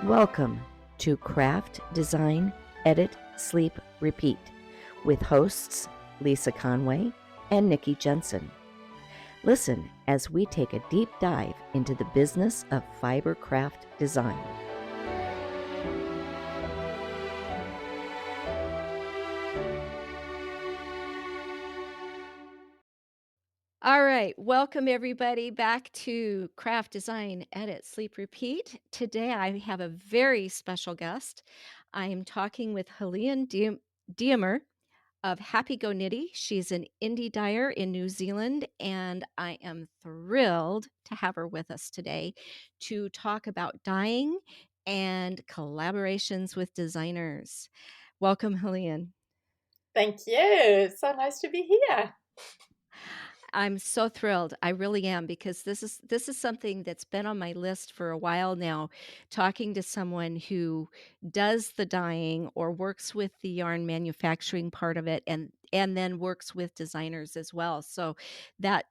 Welcome to Craft, Design, Edit, Sleep, Repeat with hosts Lisa Conway and Nikki Jensen. Listen as we take a deep dive into the business of fiber craft design. All right, welcome everybody back to Craft, Design, Edit, Sleep, Repeat. Today I have a very special guest. I am talking with Helene Dehmer of Happy Go Knitty. She's an indie dyer in New Zealand, and I am thrilled to have her with us today to talk about dyeing and collaborations with designers. Welcome, Helene. Thank you. It's so nice to be here. I'm so thrilled. I really am, because this is something that's been on my list for a while now, talking to someone who does the dyeing or works with the yarn manufacturing part of it and then works with designers as well. So that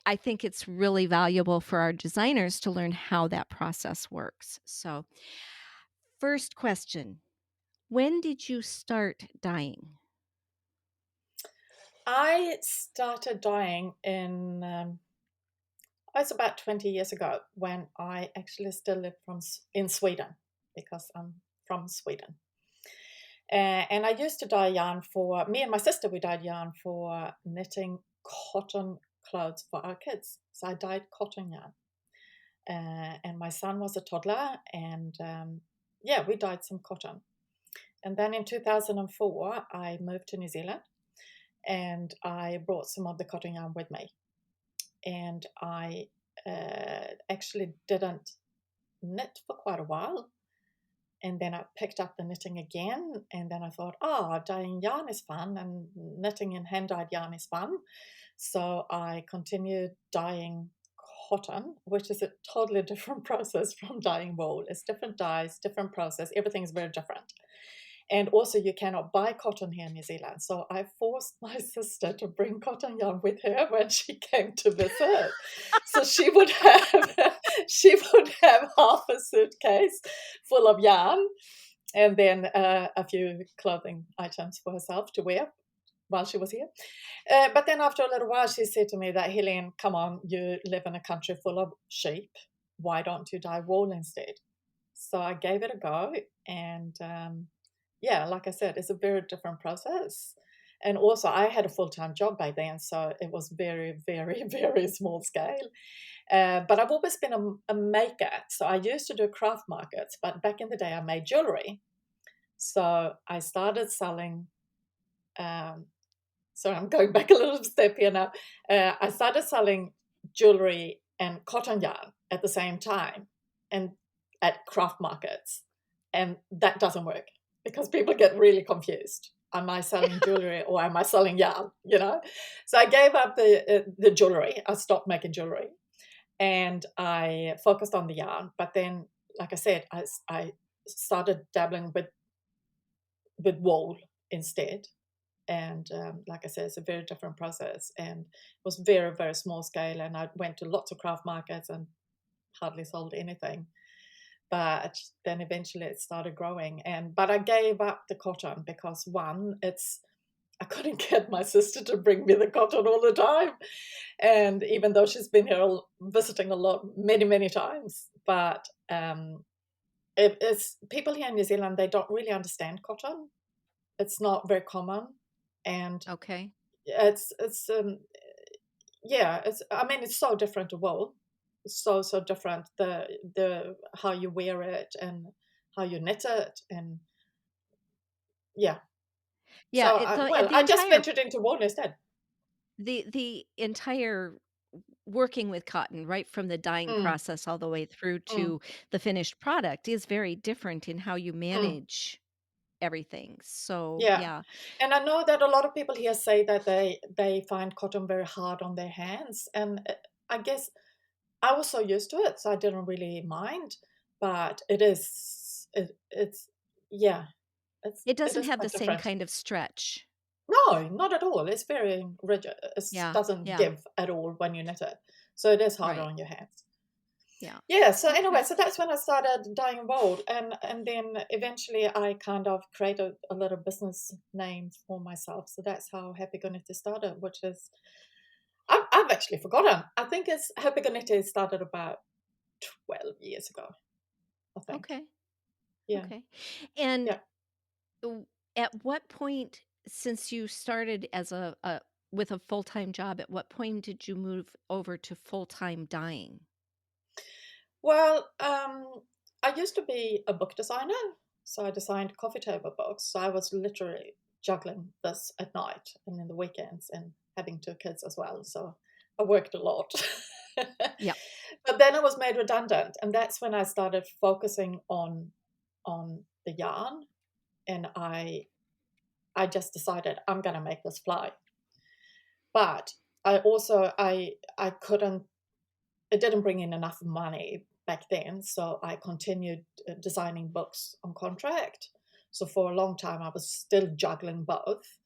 I think it's really valuable for our designers to learn how that process works. So, first question, when did you start dyeing? I started dyeing it's about 20 years ago, when I actually still live in Sweden, because I'm from Sweden. And I used to dye yarn for, me and my sister, we dyed yarn for knitting cotton clothes for our kids. So I dyed cotton yarn. And my son was a toddler, and we dyed some cotton. And then in 2004, I moved to New Zealand, and I brought some of the cotton yarn with me. And I actually didn't knit for quite a while. And then I picked up the knitting again. And then I thought, dyeing yarn is fun, and knitting in hand-dyed yarn is fun. So I continued dyeing cotton, which is a totally different process from dyeing wool. It's different dyes, different process. Everything is very different. And also, you cannot buy cotton here in New Zealand. So I forced my sister to bring cotton yarn with her when she came to visit. So she would have half a suitcase full of yarn, and then a few clothing items for herself to wear while she was here. But then after a little while, she said to me that, Helene, come on, you live in a country full of sheep. Why don't you dye wool instead? So I gave it a go, and like I said, it's a very different process. And also, I had a full-time job by then, so it was very, very, very small scale. But I've always been a maker. So I used to do craft markets, but back in the day, I made jewelry. So I started selling. So I'm going back a little step here now. I started selling jewelry and cotton yarn at the same time, and at craft markets. And that doesn't work, because people get really confused. Am I selling jewelry or am I selling yarn? So I gave up the jewelry. I stopped making jewelry, and I focused on the yarn. But then, like I said, I started dabbling with wool instead. And like I said, it's a very different process, and it was very, very small scale. And I went to lots of craft markets and hardly sold anything. But then eventually it started growing. But I gave up the cotton because, one, I couldn't get my sister to bring me the cotton all the time. And even though she's been here visiting many, many times, but it's people here in New Zealand, they don't really understand cotton. It's not very common. And Okay. it's so different to wool. So different, the how you wear it and how you knit it, and Yeah, I just ventured into wool instead. the entire working with cotton, right from the dyeing Mm, process all the way through mm, to the finished product, is very different in how you mm. manage everything. So, Yeah, yeah. and I know that a lot of people here say that they find cotton very hard on their hands, and I guess I was so used to it, so I didn't really mind. But it's yeah, It it doesn't is have the quite same different. kind of stretch. No, not at all. It's very rigid. It Yeah, doesn't yeah, give at all when you knit it. So it is harder right. on your hands. Yeah. Yeah, so anyway, Okay. so that's when I started dyeing wool, and then eventually I kind of created a little business name for myself. So that's how Happy Go Knitty started, which is I've actually forgotten. I think it's Happy Go Knitty started about 12 years ago, I think. Okay. Yeah, Okay. And yeah. w- at what point, since you started as a with a full-time job, at what point did you move over to full-time dyeing? Well, I used to be a book designer, so I designed coffee table books. So I was literally juggling this at night and in the weekends and having two kids as well. So I worked a lot. Yeah. But then I was made redundant, and that's when I started focusing on the yarn, and I just decided I'm gonna make this fly. But I also I couldn't it didn't bring in enough money back then, so I continued designing books on contract. So for a long time, I was still juggling both.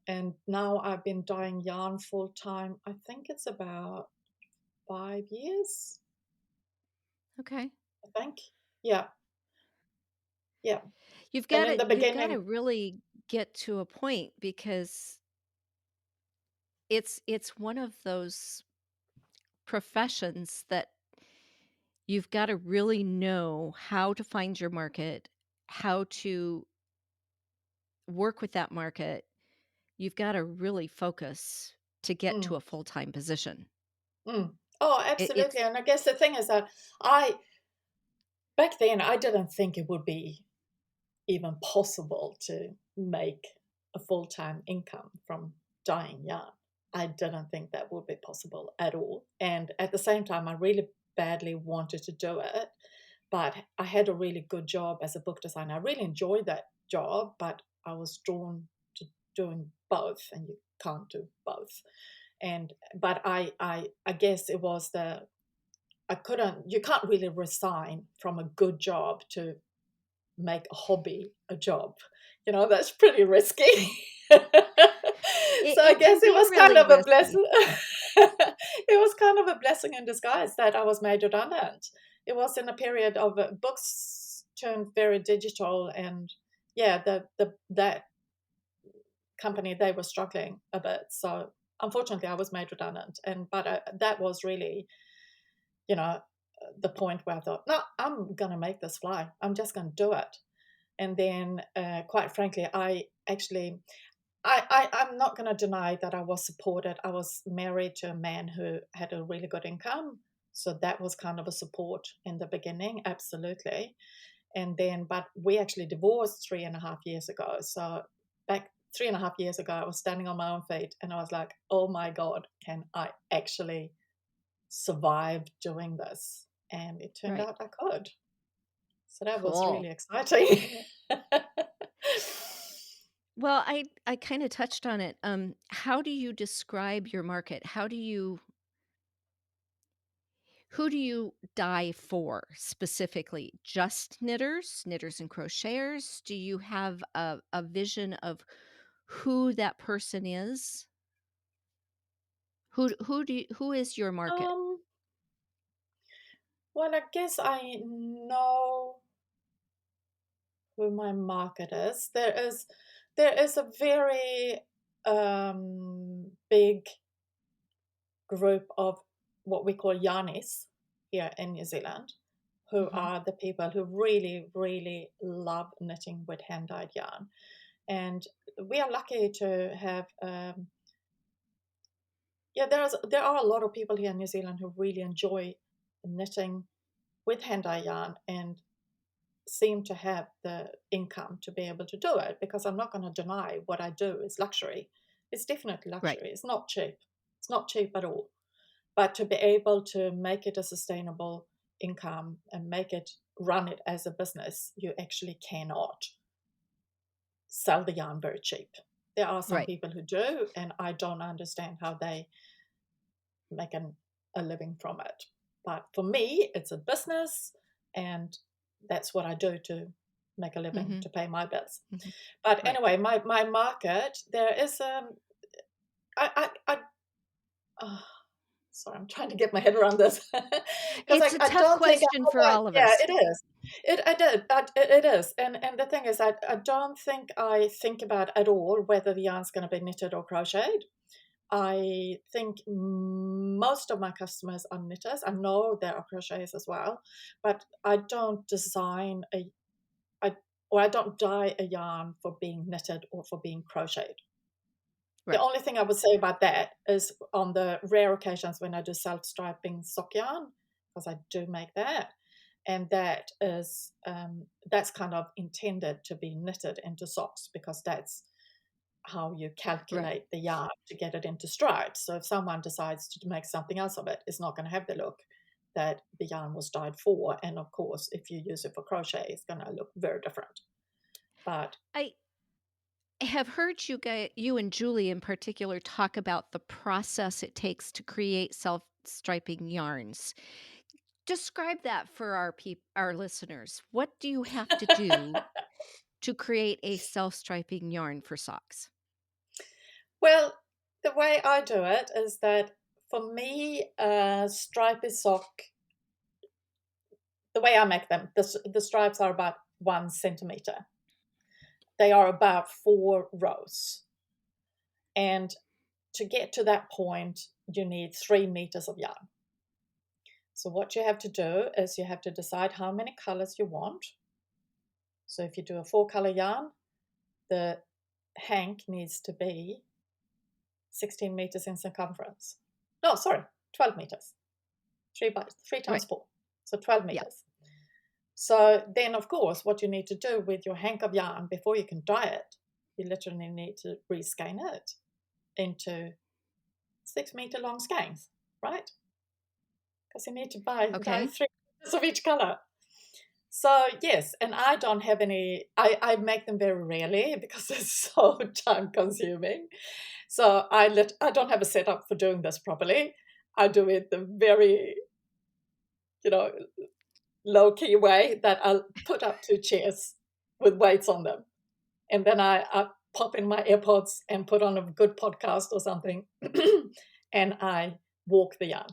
And now I've been dyeing yarn full time. I think it's about 5 years, Okay. I think. Yeah, yeah. You've And got in to the you've got to beginning, really get to a point because it's one of those professions that you've got to really know how to find your market, how to work with that market. You've got to really focus to get to mm, a full-time position. mm. Oh, It's absolutely. And I guess the thing is that I, back then, I didn't think it would be even possible to make a full time income from dyeing yarn. I didn't think that would be possible at all. And at the same time, I really badly wanted to do it, but I had a really good job as a book designer. I really enjoyed that job, but I was drawn to doing both, and you can't do both. And but I guess it was the I couldn't you can't really resign from a good job to make a hobby a job. That's pretty risky. it, So I it can guess it be was kind really of a risky. blessing. It was kind of a blessing in disguise that I was made redundant. It was in a period of books turned very digital, and yeah, the that company, they were struggling a bit. So unfortunately, I was made redundant, and but that was really, you know, the point where I thought, no, I'm gonna make this fly. I'm just gonna do it. And then, quite frankly, I actually, I'm not going to deny that I was supported. I was married to a man who had a really good income. So that was kind of a support in the beginning, absolutely. And then, but we actually divorced 3.5 years ago. So back 3.5 years ago, I was standing on my own feet and I was like, oh my God, can I actually survive doing this? And it turned Right. out I could. So that was Cool. really exciting. Well, I kind of touched on it. How do you describe your market? Who do you dye for specifically? Just knitters, knitters and crocheters? Do you have a vision of who that person is? Who is your market? Um, well, I guess I know who my market is. There is a very big group of what we call yarnies here in New Zealand, who Mhm. are the people who really, really love knitting with hand dyed yarn. And we are lucky to have yeah, there are a lot of people here in New Zealand who really enjoy knitting with hand dye yarn and seem to have the income to be able to do it, because I'm not going to deny what I do is luxury. It's definitely Right. luxury. It's not cheap. It's not cheap at all. But to be able to make it a sustainable income and make it run it as a business, you actually cannot sell the yarn very cheap. There are some Right. people who do, and I don't understand how they make a living from it. But for me, it's a business, and that's what I do to make a living Mhm. to pay my bills. Mhm. But Right. anyway, my market, there is I uh, Sorry, I'm trying to get my head around this because It's a I tough don't think question I for would. all of Yeah, us. it is. I did, but it is. And the thing is, I don't think I think about at all whether the yarn's going to be knitted or crocheted. I think most of my customers are knitters. I know there are crocheters as well, but I don't design I, or I don't dye a yarn for being knitted or for being crocheted. The Right, only thing I would say about that is on the rare occasions when I do self-striping sock yarn, because I do make that, and that is that's kind of intended to be knitted into socks because that's how you right. calculate the yarn to get it into stripes. So if someone decides to make something else of it, it's not going to have the look that the yarn was dyed for. And of course, if you use it for crochet, it's going to look very different. But I have heard you and Julie in particular talk about the process it takes to create self-striping yarns. Describe that for our listeners. What do you have to do to create a self-striping yarn for socks? well, the way I do it is that for me, stripy sock, the way I make them, the stripes are about 1 centimeter. They are about 4 rows. And to get to that point, you need 3 meters of yarn. So what you have to do is you have to decide how many colors you want. So if you do a 4 color yarn, the hank needs to be 16 meters in circumference. No, sorry, 12 meters. Three Right. times 4. So 12 Yeah. meters. So then, of course, what you need to do with your hank of yarn before you can dye it, you literally need to reskein it into 6 meter long skeins, right? Because you need to dye Okay. 3 meters of each color. So yes, and I don't have any. I make them very rarely because it's so time consuming. So I don't have a setup for doing this properly. I do it the very you know low key way that I'll put up 2 chairs with weights on them, and then I pop in my AirPods and put on a good podcast or something, and I walk the yarn.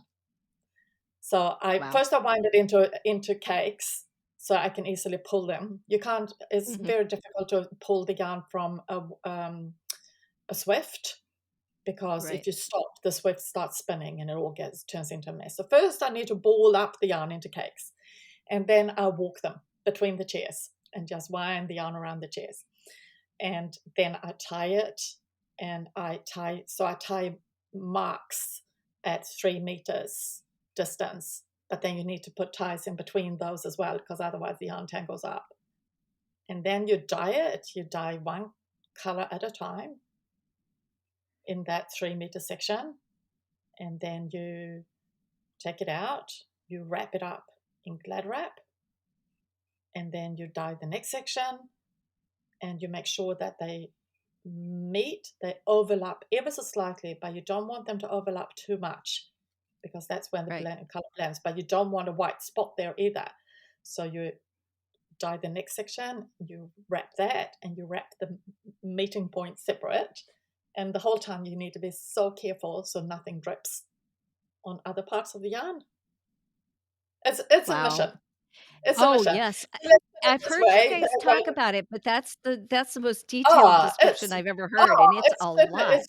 So Wow. I wind it into cakes so I can easily pull them. You can't. It's Mhm. very difficult to pull the yarn from a swift because if Right. you stop, the swift starts spinning and it all turns into a mess. So first, I need to ball up the yarn into cakes, and then I walk them between the chairs and just wind the yarn around the chairs, and then I tie it, and I tie marks at 3 meters distance, but then you need to put ties in between those as well because otherwise the yarn tangles up. And then you dye it. You dye 1 color at a time in that 3 meter section, and then you take it out, you wrap it up in glad wrap, and then you dye the next section, and you make sure that they overlap ever so slightly, but you don't want them to overlap too much because that's when the Right. color blends. But you don't want a white spot there either. So you dye the next section, you wrap that, and you wrap the meeting point separate. And the whole time you need to be so careful so nothing drips on other parts of the yarn. It's a Wow. mission. It's a Oh, mission. yes. Let's put it I've this heard you way. guys When talk about it, but that's the most detailed oh, description I've ever heard, oh, and it's a lot.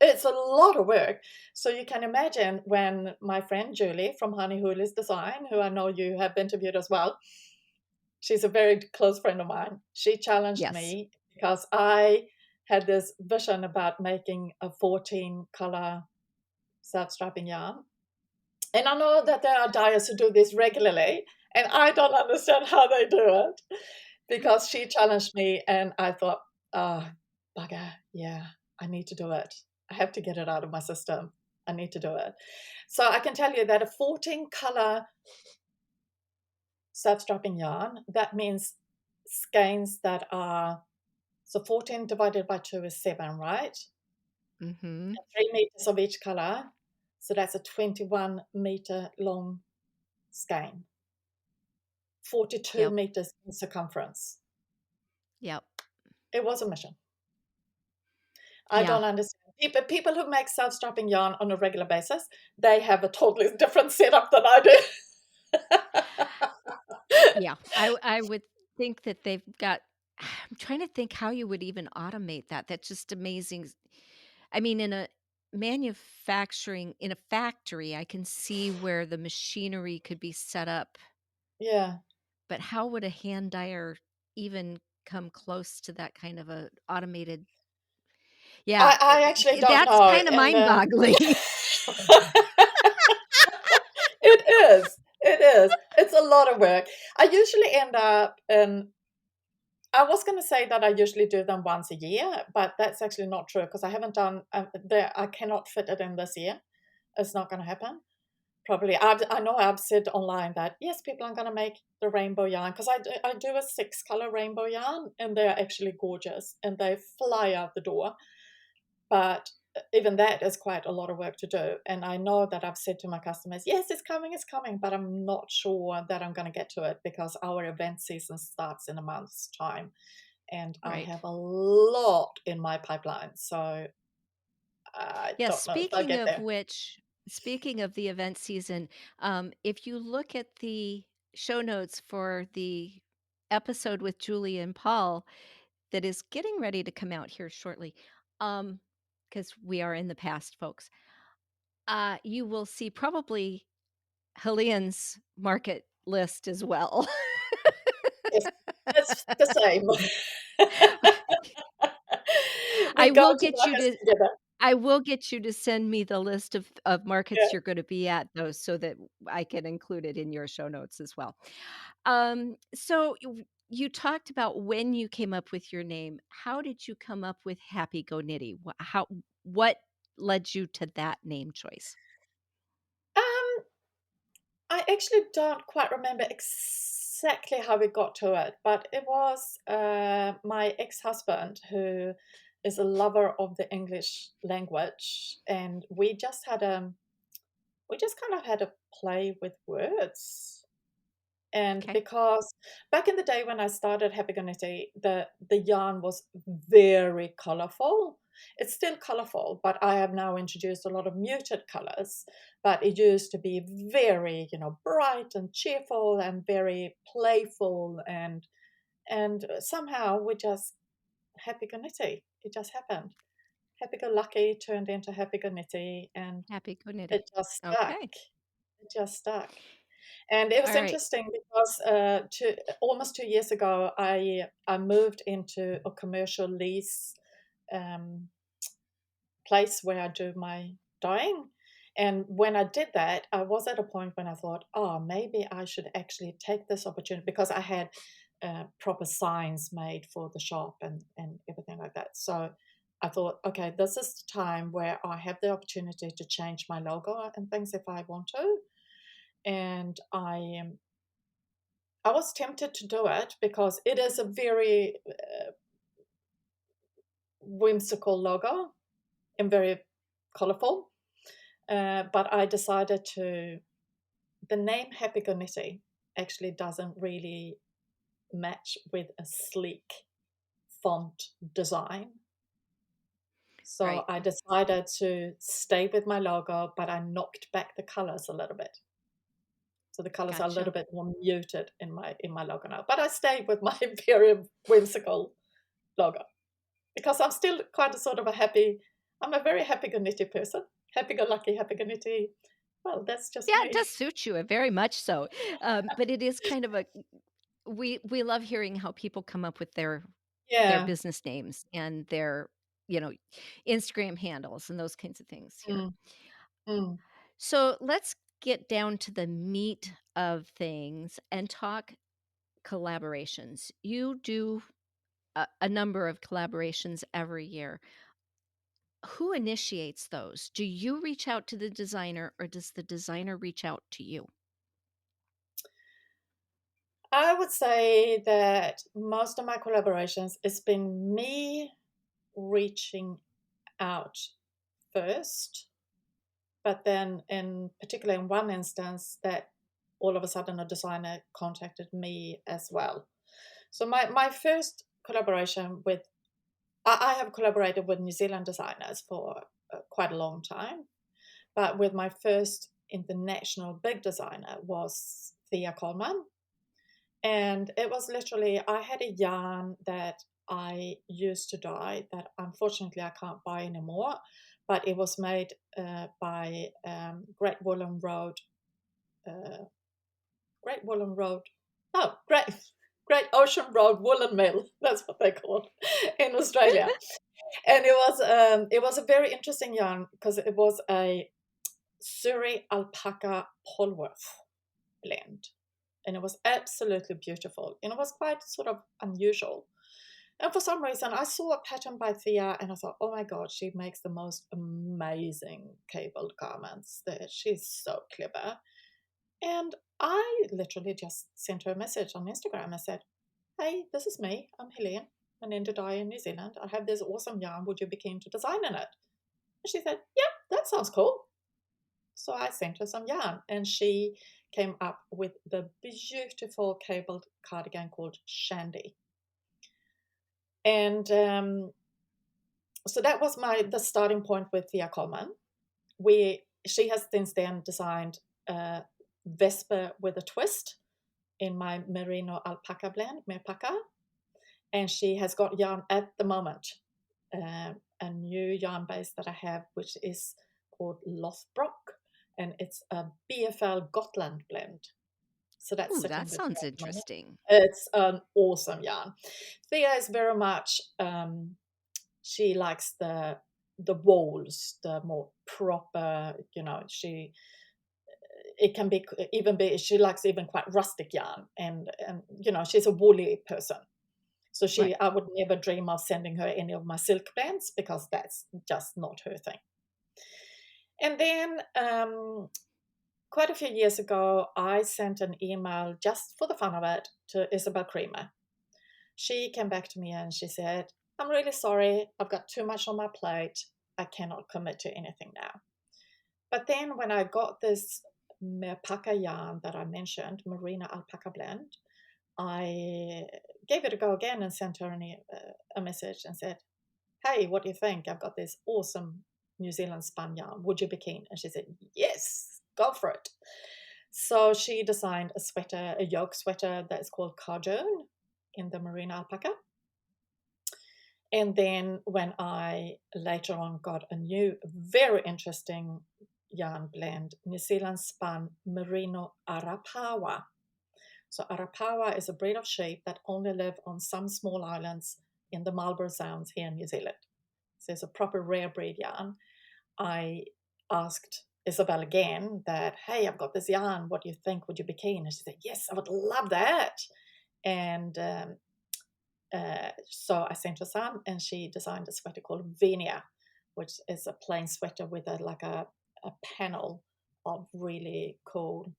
it's a lot of work. So you can imagine when my friend Julie from Honey Hoolies Design, who I know you have interviewed as well, she's a very close friend of mine. She challenged Yes. me because I had this vision about making a 14 color self-striping yarn. And I know that there are dyers who do this regularly, and I don't understand how they do it because she challenged me, and I thought, oh, bugger, yeah, I need to do it. I have to get it out of my system. I need to do it. So I can tell you that a 14 color self-striping yarn, that means skeins that are, so 14 divided by 2 is 7, right? Mhm. And 3 meters of each color. So that's a 21-meter long skein, 42 Yep. meters in circumference. Yep. It was a mission. I Yeah. don't understand People who make self-strapping yarn on a regular basis, they have a totally different setup than I do. Yeah, I would think that they've got I'm trying to think how you would even automate that. That's just amazing. I mean, in a factory, I can see where the machinery could be set up, Yeah. but how would a hand dyer even come close to that kind of a automated Yeah, I actually don't that's know, kinda and mind-boggling. it is. It is. It's a lot of work. I usually end up in I was gonna say that I usually do them once a year, but that's actually not true because I haven't done, I cannot fit it in this year. It's not gonna happen. Probably. I know I've said online that, yes, people are gonna make the rainbow yarn because I do a 6-color rainbow yarn, and they're actually gorgeous, and they fly out the door. But even that is quite a lot of work to do. And I know that I've said to my customers, yes, it's coming, but I'm not sure that I'm going to get to it because our event season starts in a month's time. And I Right. have a lot in my pipeline. So I Yes, don't know if I'll speaking get of there. which speaking of the event season, if you look at the show notes for the episode with Julie and Paul that is getting ready to come out here shortly, because we are in the past, folks, you will see probably Helene's market list as well. Yes, it's the same. I We go will to get you markets to together. I will get you to send me the list of Yeah. markets you're gonna be at, though, so that I can include it in your show notes as well. So you talked about when you came up with your name. How did you come up with Happy Go Knitty? What led you to that name choice? Um, I actually don't quite remember exactly how we got to it, but it was my ex-husband who is a lover of the English language, and we just kind of had a play with words. And Okay, because back in the day when I started Happy Go Knitty, the yarn was very colorful. It's still colorful, but I have now introduced a lot of muted colors. But it used to be very, bright and cheerful and very playful, and somehow we just Happy Go Knitty. It just happened. Happy Go Lucky turned into Happy Go Knitty, and Happy Go Knitty. it just stuck. Okay, It just stuck. And it was alright, interesting because almost 2 years ago, I moved into a commercial lease um, place where I do my dyeing. And when I did that, I was at a point when I thought, oh, maybe I should actually take this opportunity because I had proper signs made for the shop and everything like that. So I thought, okay, this is the time where I have the opportunity to change my logo and things if I want to. And I was tempted to do it because it is a very whimsical logo and very colorful. But I decided to, the name Happy Go Knitty actually doesn't really match with a sleek font design. So right, I decided to stay with my logo, but I knocked back the colors a little bit. So the colors are a little gotcha. bit more muted in my logo now. But I stayed with my very whimsical logo. Because I'm still quite a sort of I'm a very happy-go-nitty person. Happy-go-lucky, happy-go-nitty. Well, that's just Yeah, it me. does suit you, very much so, but it is kind of a we love hearing how people come up with their Yeah. business names and their, you know, Instagram handles and those kinds of things here. Mm, mm. So let's get down to the meat of things and talk collaborations. You do a number of collaborations every year. Who initiates those? Do you reach out to the designer or does the designer reach out to you? I would say that most of my collaborations, it's been me reaching out first, but then in particular in one instance that all of a sudden a designer contacted me as well. So my first collaboration with I have collaborated with New Zealand designers for quite a long time, but with my first international big designer was Thea Coleman. And it was literally, I had a yarn that I used to dye that unfortunately I can't buy anymore, but it was made by uh, Great Woolen Road, no, Great Ocean Road Woolen Mill. That's what they call it in Australia. And it was a very interesting yarn because it was a Surrey alpaca Polworth blend, and it was absolutely beautiful. And it was quite sort of unusual. And for some reason, I saw a pattern by Thea, and I thought, oh my god, she makes the most amazing cabled garments. That she's so clever. And I literally just sent her a message on Instagram. I said, hey, this is me. I'm Helene. I'm an dyer in New Zealand. I have this awesome yarn. Would you be keen to design in it? And she said, yeah, that sounds cool. So I sent her some yarn, and she came up with the beautiful cabled cardigan called Shandy. And so that was the starting point with Thea Coleman. She has since then designed Vesper with a twist in my merino alpaca blend, Merpaca. And she has got yarn at the moment, a new yarn base that I have, which is called Lothbrock, and it's a BFL Gotland blend. So that's Ooh, that sitting with me sounds at the moment. interesting. It's an awesome yarn. Thea is very much, she likes the walls, the more proper, it can be even be, she likes even quite rustic yarn, and she's a woolly person. So Right. I would never dream of sending her any of my silk blends because that's just not her thing. And then quite a few years ago, I sent an email just for the fun of it to Isabel Creamer. She came back to me and she said, I'm really sorry, I've got too much on my plate. I cannot commit to anything now. But then when I got this Merpaca yarn that I mentioned, Merino Alpaca Blend, I gave it a go again and sent her a message and said, hey, what do you think? I've got this awesome New Zealand spun yarn. Would you be keen? And she said, yes, go for it. So she designed a sweater, a yoke sweater that is called Cardone in the merino alpaca. And then when I later on got a new, very interesting yarn blend, New Zealand spun merino arapawa. So arapawa is a breed of sheep that only live on some small islands in the Marlborough Sounds here in New Zealand. So it's a proper rare breed yarn. I asked Isabel again that, hey, I've got this yarn. What do you think? Would you be keen? And she said, yes, I would love that. And so I sent her some, and she designed a sweater called Venia, which is a plain sweater with a panel of really cool,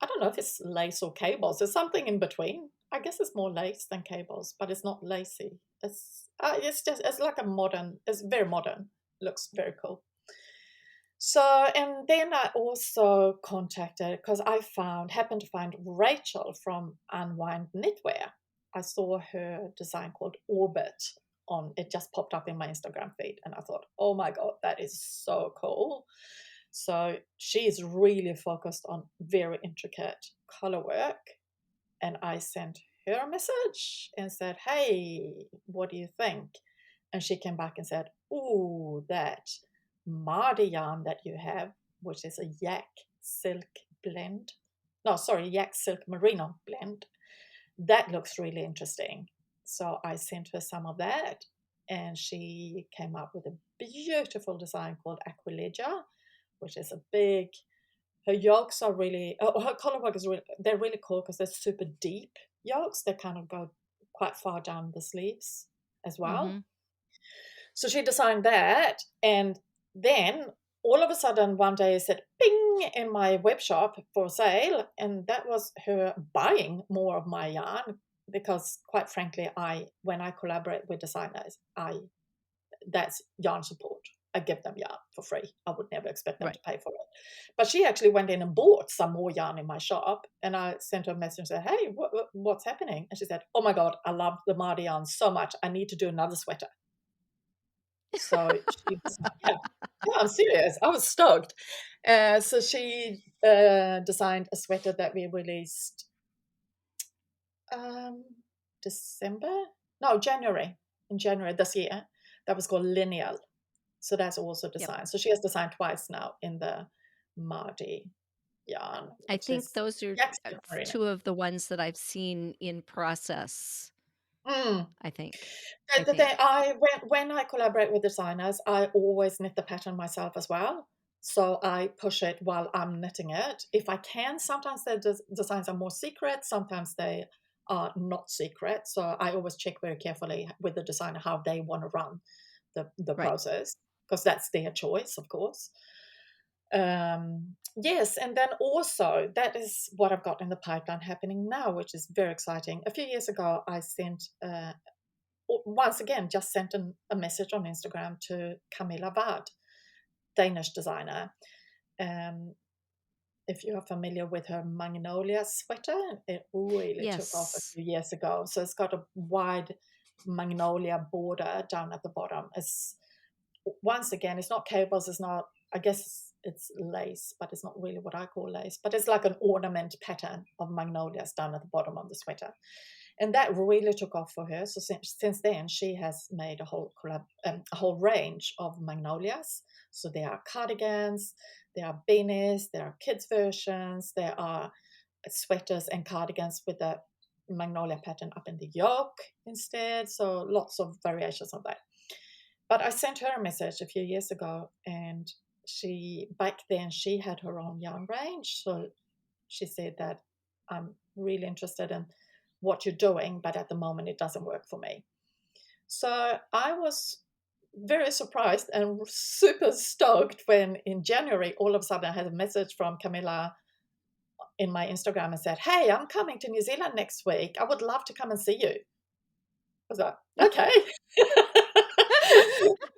I don't know if it's lace or cables. There's something in between. I guess it's more lace than cables, but it's not lacy. It's like it's very modern. Looks very cool. So, and then I also contacted, because happened to find Rachel from Unwind Knitwear. I saw her design called Orbit it just popped up in my Instagram feed, and I thought, oh my God, that is so cool. So she's really focused on very intricate color work. And I sent her a message and said, hey, what do you think? And she came back and said, ooh, that Mardi yarn that you have, which is a yak silk blend. No, sorry, yak silk merino blend. That looks really interesting. So I sent her some of that, and she came up with a beautiful design called Aquilegia, which is a big. Her yolks are really. Oh, her color work is really. They're really cool because they're super deep yolks. They kind of go quite far down the sleeves as well. Mhm. So she designed that, and then all of a sudden one day it said ping in my web shop for sale, and that was her buying more of my yarn because, quite frankly, when I collaborate with designers, that's yarn support. I give them yarn for free. I would never expect them Right. to pay for it. But she actually went in and bought some more yarn in my shop, and I sent her a message and said, "Hey, what's happening?" And she said, "Oh my God, I love the Mardi yarn so much. I need to do another sweater." So she was, yeah, yeah, I'm serious. I was stoked. So she designed a sweater that we released um, December, no, January, in January this year. That was called Lineal. So that's also Yep. designed. So she has designed twice now in the Mardi yarn, I which think is those are, Yaxter merino. two of the ones that I've seen in process, Mm. I think. I The thing, think. when I collaborate with designers, I always knit the pattern myself as well. So I push it while I'm knitting it. If I can, sometimes the designs are more secret, sometimes they are not secret. So I always check very carefully with the designer how they want to run the Right. process, because that's their choice, of course. Yes, and then also that is what I've got in the pipeline happening now, which is very exciting. A few years ago, I sent once again, just sent a message on Instagram to Camilla Ward, Danish designer. Um, if you are familiar with her Magnolia sweater, it really took off a Yes. few years ago. So it's got a wide magnolia border down at the bottom. It's, once again, it's not cables, it's not, I guess it's lace, but it's not really what I call lace, but it's like an ornament pattern of magnolias down at the bottom of the sweater. And that really took off for her. So since then, she has made a whole range of magnolias. So there are cardigans, there are beanies, there are kids versions, there are sweaters and cardigans with the magnolia pattern up in the yoke instead. So lots of variations of that. But I sent her a message a few years ago, and back then she had her own yarn range. So she said that I'm really interested in what you're doing, but at the moment it doesn't work for me. So I was very surprised and super stoked when in January, all of a sudden I had a message from Camilla in my Instagram and said, "Hey, I'm coming to New Zealand next week. I would love to come and see you." I was like, okay,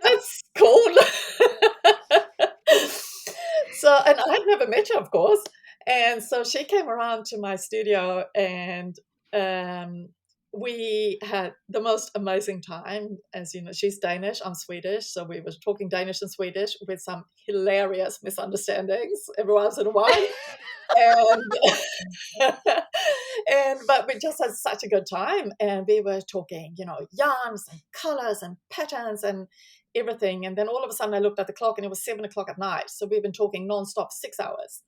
that's cool. So, and I had never met her, of course. And so she came around to my studio, and um, we had the most amazing time. As you know, she's Danish, I'm Swedish. So we were talking Danish and Swedish with some hilarious misunderstandings every once in a while. And and but we just had such a good time, and we were talking, yarns and colors and patterns and everything. And then all of a sudden I looked at the clock and it was 7 o'clock at night. So we've been talking nonstop 6 hours,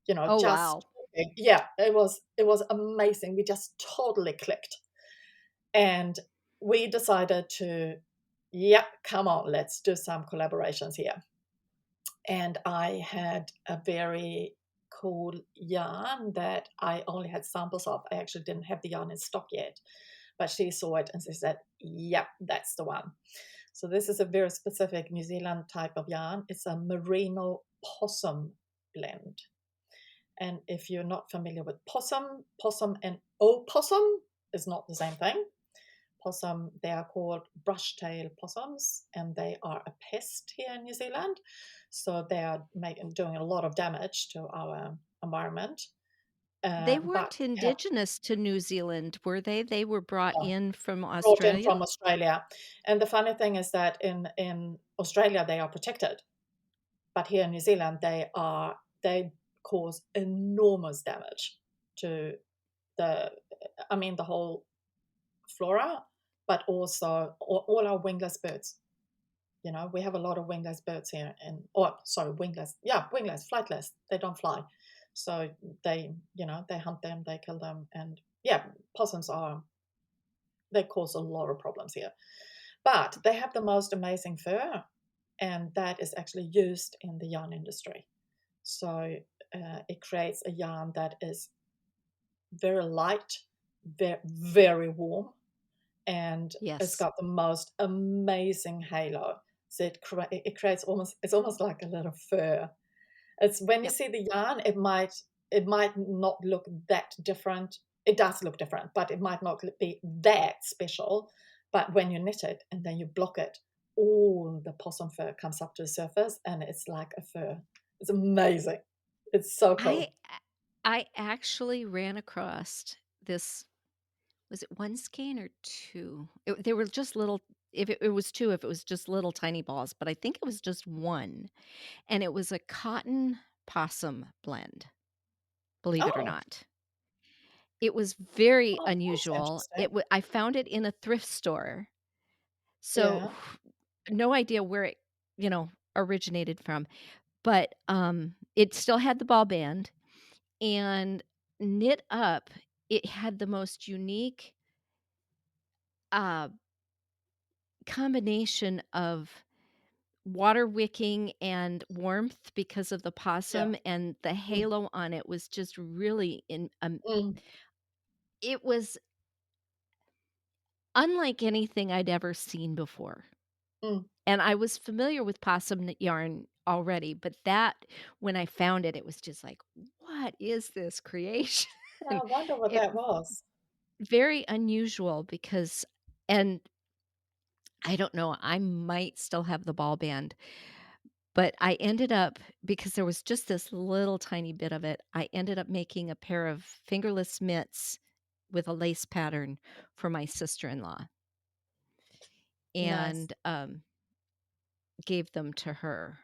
Oh, just wow. talking. Yeah, it was amazing. We just totally clicked. And we decided to, yep, come on, let's do some collaborations here. And I had a very cool yarn that I only had samples of. I actually didn't have the yarn in stock yet, but she saw it and she said, "Yep, that's the one." So this is a very specific New Zealand type of yarn. It's a merino possum blend. And if you're not familiar with possum and opossum is not the same thing. Possum, they are called brush-tail possums, and they are a pest here in New Zealand. So they are doing a lot of damage to our environment. They But weren't we have indigenous to New Zealand, were they? They were brought in from brought in Australia? from Australia. And the funny thing is that in Australia they are protected, but here in New Zealand they cause enormous damage to the the whole flora, but also all our wingless birds. We have a lot of wingless birds here, wingless, yeah, wingless, flightless. They don't fly, so they hunt them, they kill them, and yeah, possums they cause a lot of problems here. But they have the most amazing fur, and that is actually used in the yarn industry. So it creates a yarn that is very light, very, very warm, and it's Yes. got the most amazing halo. So it creates it's almost like a little fur. It's when you Yep. see the yarn, it might not look that different. It does look different, but it might not be that special. But when you knit it and then you block it, all the possum fur comes up to the surface, and it's like a fur. It's amazing. It's so I cool. I actually ran across this. Was it 1 skein or 2? They were just little. If it was 2, if it was just little tiny balls, but I think it was just 1, and it was a cotton possum blend, believe it or Oh, not. It was very oh, that's unusual. interesting. I found it in a thrift store, so Yeah, no idea where it, you know, originated from, but, it still had the ball band, and knit up, it had the most unique, uh, combination of water wicking and warmth because of the yeah. possum, and the Mm, halo on it was just really mm, it was unlike anything I'd ever seen before. mm. And I was familiar with possum knit yarn already, but that when I found it, it was just like, "What is this creation?" I wonder what It that was. very unusual because and I don't know, I might still have the ball band, but I ended up because there was just this little tiny bit of it, I ended up making a pair of fingerless mitts with a lace pattern for my sister-in-law Nice. and, gave them to her.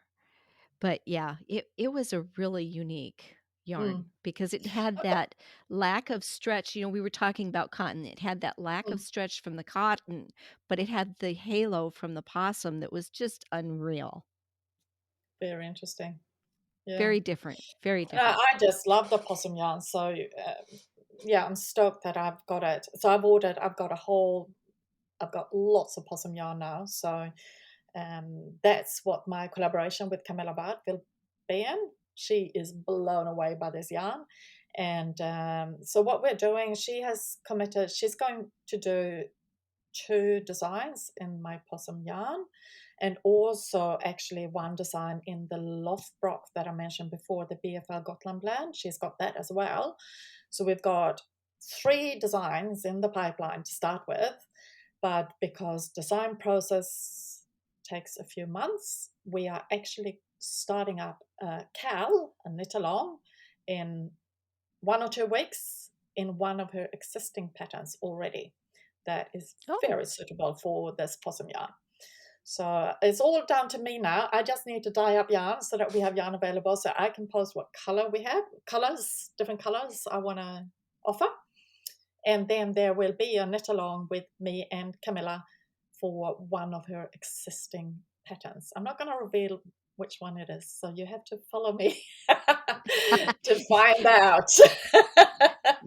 But yeah, it was a really unique yarn Mm, because it had okay. that lack of stretch. We were talking about cotton. It had that lack of Mm, stretch from the cotton, but it had the halo from the possum that was just unreal. very interesting. Yeah. Very different, very different. I just love the possum yarn. So, yeah, I'm stoked that I've got it. So I've got lots of possum yarn now. So, that's what my collaboration with Camilla Bard will be in. She is blown away by this yarn. And so, what we're doing, she has committed, she's going to do two designs in my possum yarn, and also actually one design in the Lothbrock that I mentioned before, the BFL Gotland blend. She's got that as well. So we've got three designs in the pipeline to start with, but because design process takes a few months, we are actually starting up a a knit along, in 1 or 2 weeks in one of her existing patterns already that is Oh, very suitable for this possum yarn. So it's all down to me now. I just need to dye up yarn so that we have yarn available so I can post what color we have, colors, different colors I want to offer. And then there will be a knit along with me and Camilla for one of her existing patterns. I'm not going to reveal which one it is, so you have to follow me to find out.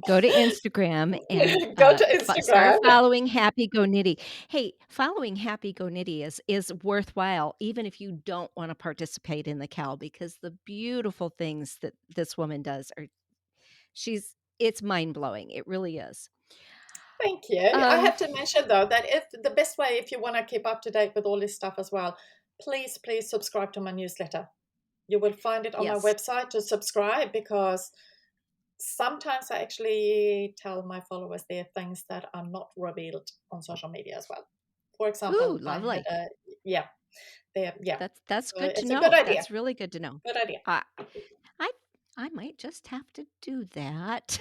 go to Instagram and Go to Instagram. start following Happy Go Knitty. Hey, following Happy Go Knitty is worthwhile, even if you don't want to participate in the cow, because the beautiful things that this woman does are it's mind blowing. It really is. Thank you. I Um, have to mention though that if the best way, if you want to keep up to date with all this stuff as well, please subscribe to my newsletter. You will find it on my yes. website to subscribe, because sometimes I actually tell my followers there are things that are not revealed on social media as well. For Ooh, example, I had lovely. a, yeah, there, yeah. That's So good to it's a good know. idea. That's really good to know. Good idea. I I I might just have to do that.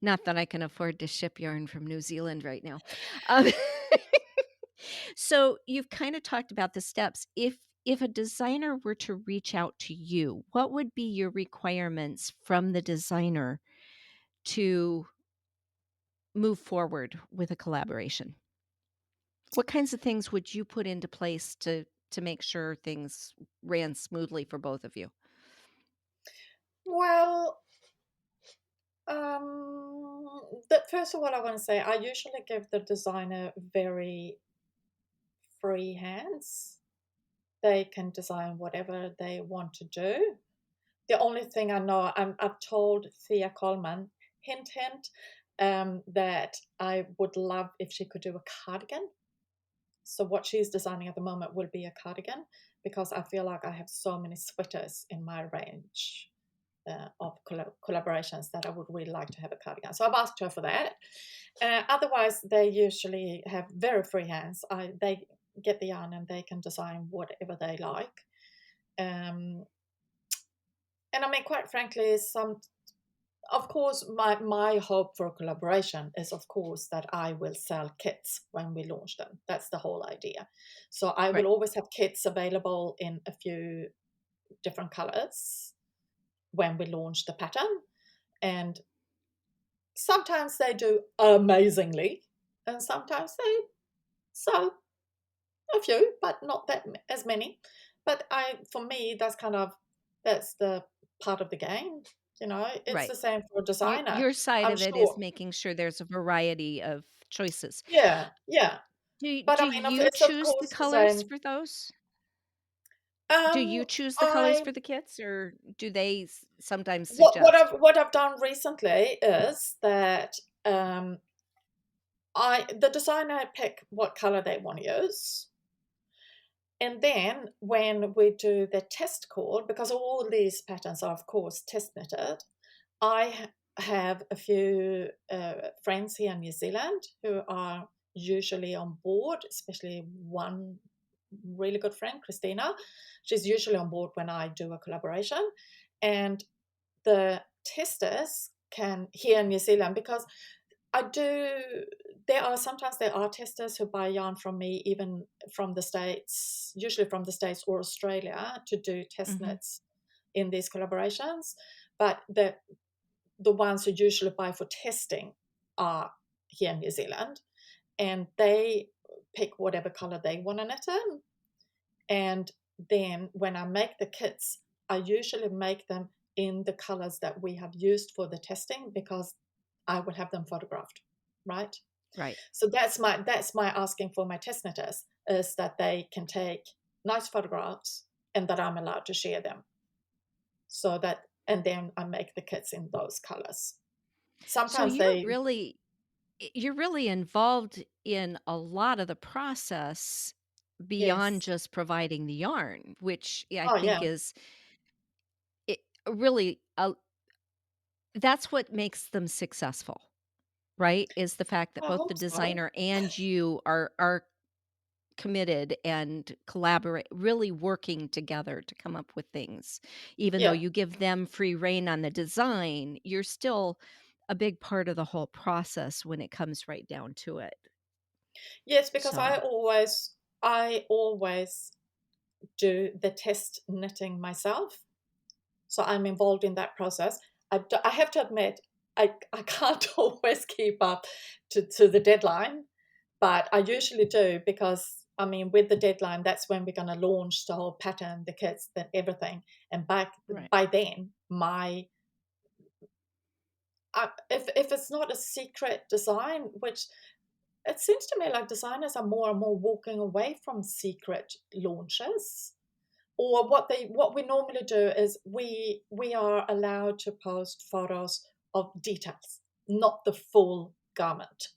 Not that I can afford to ship yarn from New Zealand right now. Um, so you've kind of talked about the steps. If a designer were to reach out to you, what would be your requirements from the designer to move forward with a collaboration? What kinds of things would you put into place to make sure things ran smoothly for both of you? Well, first of all, I want to say I usually give the designer very free hands. They can design whatever they want to do. The only thing I know, I've told Thea Coleman, hint, hint, that I would love if she could do a cardigan. So what she's designing at the moment will be a cardigan, because I feel like I have so many sweaters in my range of collaborations that I would really like to have a cardigan. So I've asked her for that. Otherwise, they usually have very free hands. get the yarn and they can design whatever they like. Um, and I mean, quite frankly, of course, my hope for collaboration is, of course, that I will sell kits when we launch them. That's the whole idea. So I will Right. always have kits available in a few different colors when we launch the pattern. And sometimes they do amazingly, and sometimes they sell a few, but not that as many. But for me, that's the part of the game. It's Right. the same for a designer. Your side I'm of it is sure. making sure there's a variety of choices. Yeah, yeah. But Do I mean, you it's of choose the course the colors same. for those? Do you Um, choose the colors I for the kits, or do they sometimes what suggest? I've done recently is that I the designer pick what color they want to use. And then when we do the test call, because all these patterns are, of course, test knitted, I have a few friends here in New Zealand who are usually on board, especially one really good friend, Christina. She's usually on board when I do a collaboration. And the testers can, here in New Zealand, because I do. There are testers who buy yarn from me, even from the States, usually from the States or Australia, to do test Mhm. knits in these collaborations. But the ones who usually buy for testing are here in New Zealand, and they pick whatever color they want to knit in. And then when I make the kits, I usually make them in the colors that we have used for the testing because I will have them photographed, right? Right. So that's my asking for my test knitters is that they can take nice photographs and that I'm allowed to share them. So that and then I make the kits in those colors. So Sometimes they you're really involved in a lot of the process beyond yes. just providing the yarn, which I Oh think yeah. is it really that's what makes them successful, right? Is the fact that I both the hope so. designer and you are committed and collaborate really working together to come up with things. Even though Yeah. you give them free rein on the design, you're still a big part of the whole process when it comes right down to it. Yes, because So, I always do the test knitting myself. So I'm involved in that process. I have to admit, I can't always keep up to the deadline, but I usually do because, I mean, with the deadline, that's when we're going to launch the whole pattern, the kits, then everything. And right. by then, if it's not a secret design, which it seems to me like designers are more and more walking away from secret launches. Or what we normally do is we are allowed to post photos of details, not the full garment,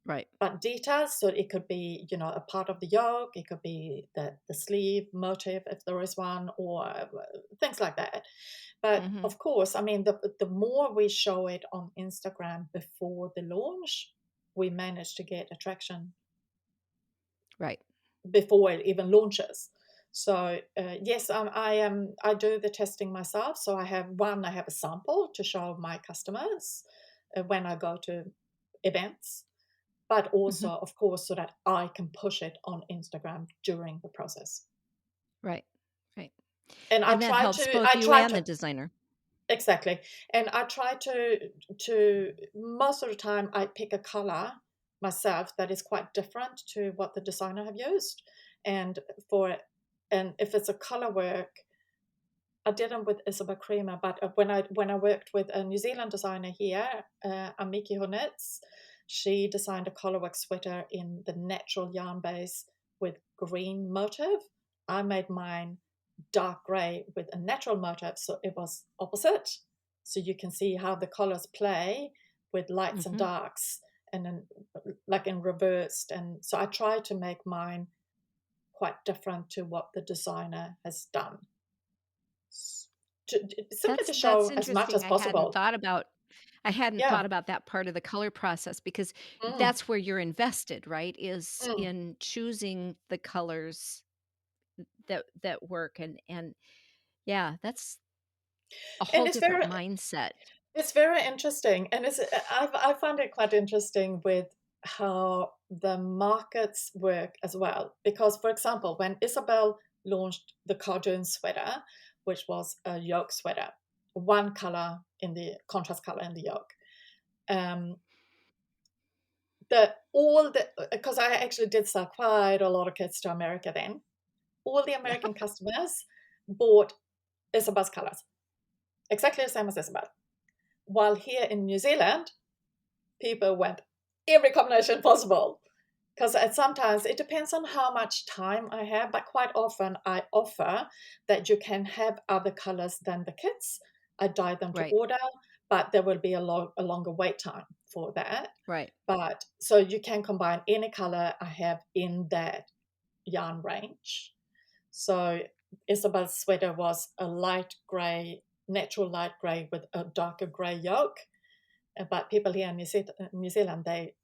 Right. but details. So it could be, a part of the yoke, it could be the sleeve motif if there is one, or things like that. But Mhm. of course, I mean, the more we show it on Instagram before the launch, we manage to get attraction Right. before it even launches. So yes, I do the testing myself. So I have a sample to show my customers when I go to events, but Mhm. also, of course, so that I can push it on Instagram during the process. Right. Right. And And that helps both I you try and to the designer. exactly, and I try to most of the time I pick a color myself that is quite different to what the designer have used, and for and if it's a color work, I didn't with Isabel Creamer, but when I worked with a New Zealand designer here, Amiki Honitz, she designed a colorwork sweater in the natural yarn base with green motif. I made mine dark gray with a natural motif, so it was opposite. So you can see how the colors play with lights and Mhm. darks, and then like in reversed. And so I try to make mine quite different to what the designer has done simply to That's show as much interesting. as possible. I hadn't Yeah. thought about that part of the color process because Mm, that's where you're invested, right? Is mm. in choosing the colors that work and yeah, that's a And whole different mindset. it's very interesting, and I find it quite interesting with how the markets work as well. Because, for example, when Isabel launched the cartoon sweater, which was a yoke sweater, one color in the contrast color in the yoke, um, the all the because I actually did sell quite a lot of kits to America then. All the American customers bought Isabel's colors, exactly the same as Isabel. While here in New Zealand, people went every combination possible. Because sometimes it depends on how much time I have, but quite often I offer that you can have other colors than the kits. I dye them to Right, order, but there will be a longer wait time for that. right. But so you can combine any color I have in that yarn range. So Isabel's sweater was a light gray, natural light gray with a darker gray yoke. But people here in New Zealand, they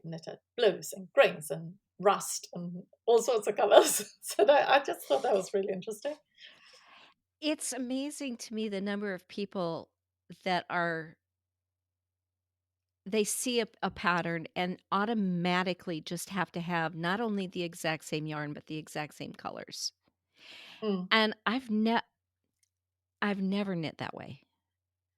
knitted blues and greens and rust and all sorts of colors. So I just thought that was really interesting. It's amazing to me the number of people that are they see a pattern and automatically just have to have not only the exact same yarn, but the exact same colors. Mm, And I've never knit that way.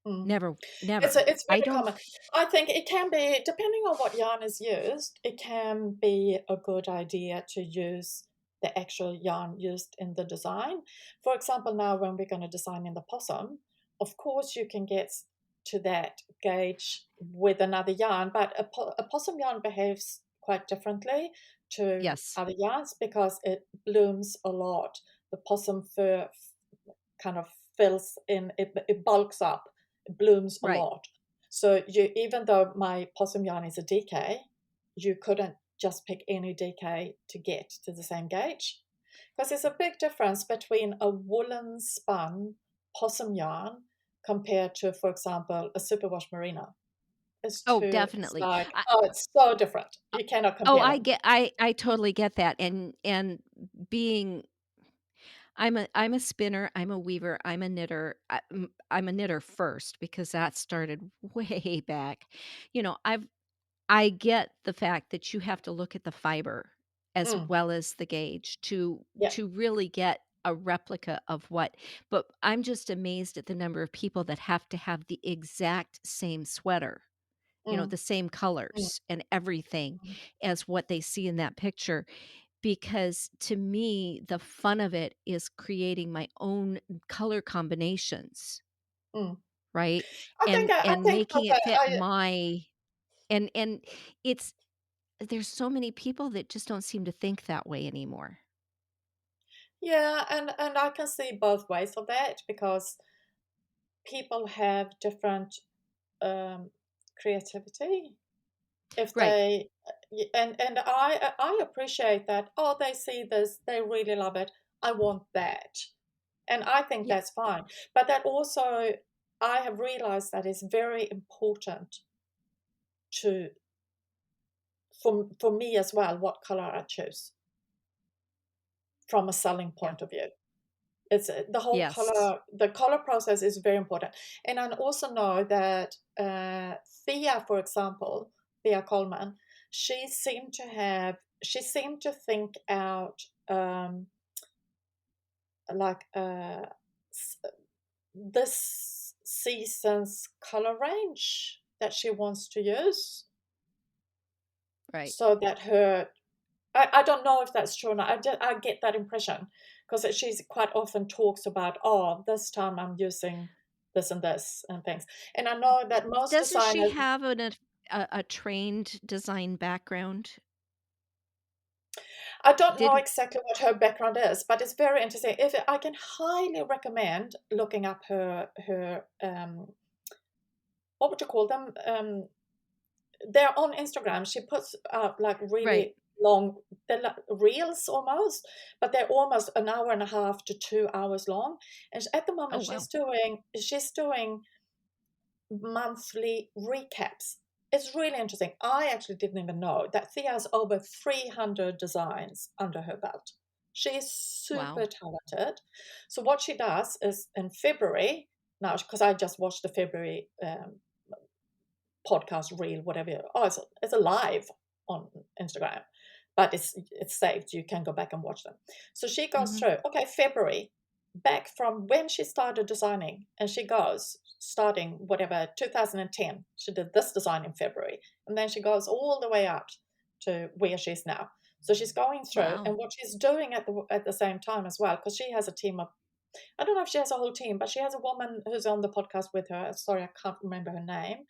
mm. Never, never. It's I very don't common. I think it can be, depending on what yarn is used, it can be a good idea to use the actual yarn used in the design. For example, now when we're going to design in the possum, of course you can get to that gauge with another yarn, but a possum yarn behaves quite differently to yes. other yarns because it blooms a lot. The possum fur kind of fills in, it bulks up, it blooms a Right. lot. So you, even though my possum yarn is a DK, you couldn't just pick any DK to get to the same gauge. Because there's a big difference between a woolen spun possum yarn compared to, for example, a superwash merino. Oh, It's definitely. like, oh, it's so different. You cannot Oh, compare them. I totally get that, and being I'm a spinner, I'm a weaver, I'm a knitter. I'm a knitter first because that started way back. I get the fact that you have to look at the fiber as Mm, well as the gauge yeah. to really get a replica of what but I'm just amazed at the number of people that have to have the exact same sweater, Mm, the same mm, colors and everything mm, as what they see in that picture. Because to me, the fun of it is creating my own color combinations, mm. right? I And think making that it fit my and it's there's so many people that just don't seem to think that way anymore. yeah, and I can see both ways of that because people have different um, creativity. If Right. they and I appreciate that. Oh, they see this, they really love it. I want that, and I think Yeah. that's fine. But that also, I have realized that it's very important to for me as well what color I choose from a selling Yeah. point of view. It's the whole Yes. the color process is very important. And I also know that Thea, for example, Thea Coleman, she seemed to think out like s- this season's color range that she wants to use Right. so that I don't know if that's true or not. I get that impression because she's quite often talks about, oh, this time I'm using this and this and things. And I know that most Doesn't she designers, have a trained design background? I don't know Didn't exactly what her background is, but it's very interesting. If I can highly recommend looking up her what would you call them? They're on Instagram. She puts out like Right. really long, they're like reels almost, but they're almost an hour and a half to 2 hours long. And at the Oh, moment, wow. she's doing monthly recaps. It's really interesting. I actually didn't even know that Thea has over 300 designs under her belt. She is super Wow. talented. So what she does is in February, now because I just watched the February podcast reel, whatever. Oh, it's a live on Instagram, but it's saved. You can go back and watch them. So she goes Mhm. through. Okay, February, back from when she started designing, and she goes starting whatever 2010. She did this design in February, and then she goes all the way up to where she's now. So she's going through, Wow. and what she's doing at the same time as well, because she has a team of, I don't know if she has a whole team, but she has a woman who's on the podcast with her. Sorry, I can't remember her name,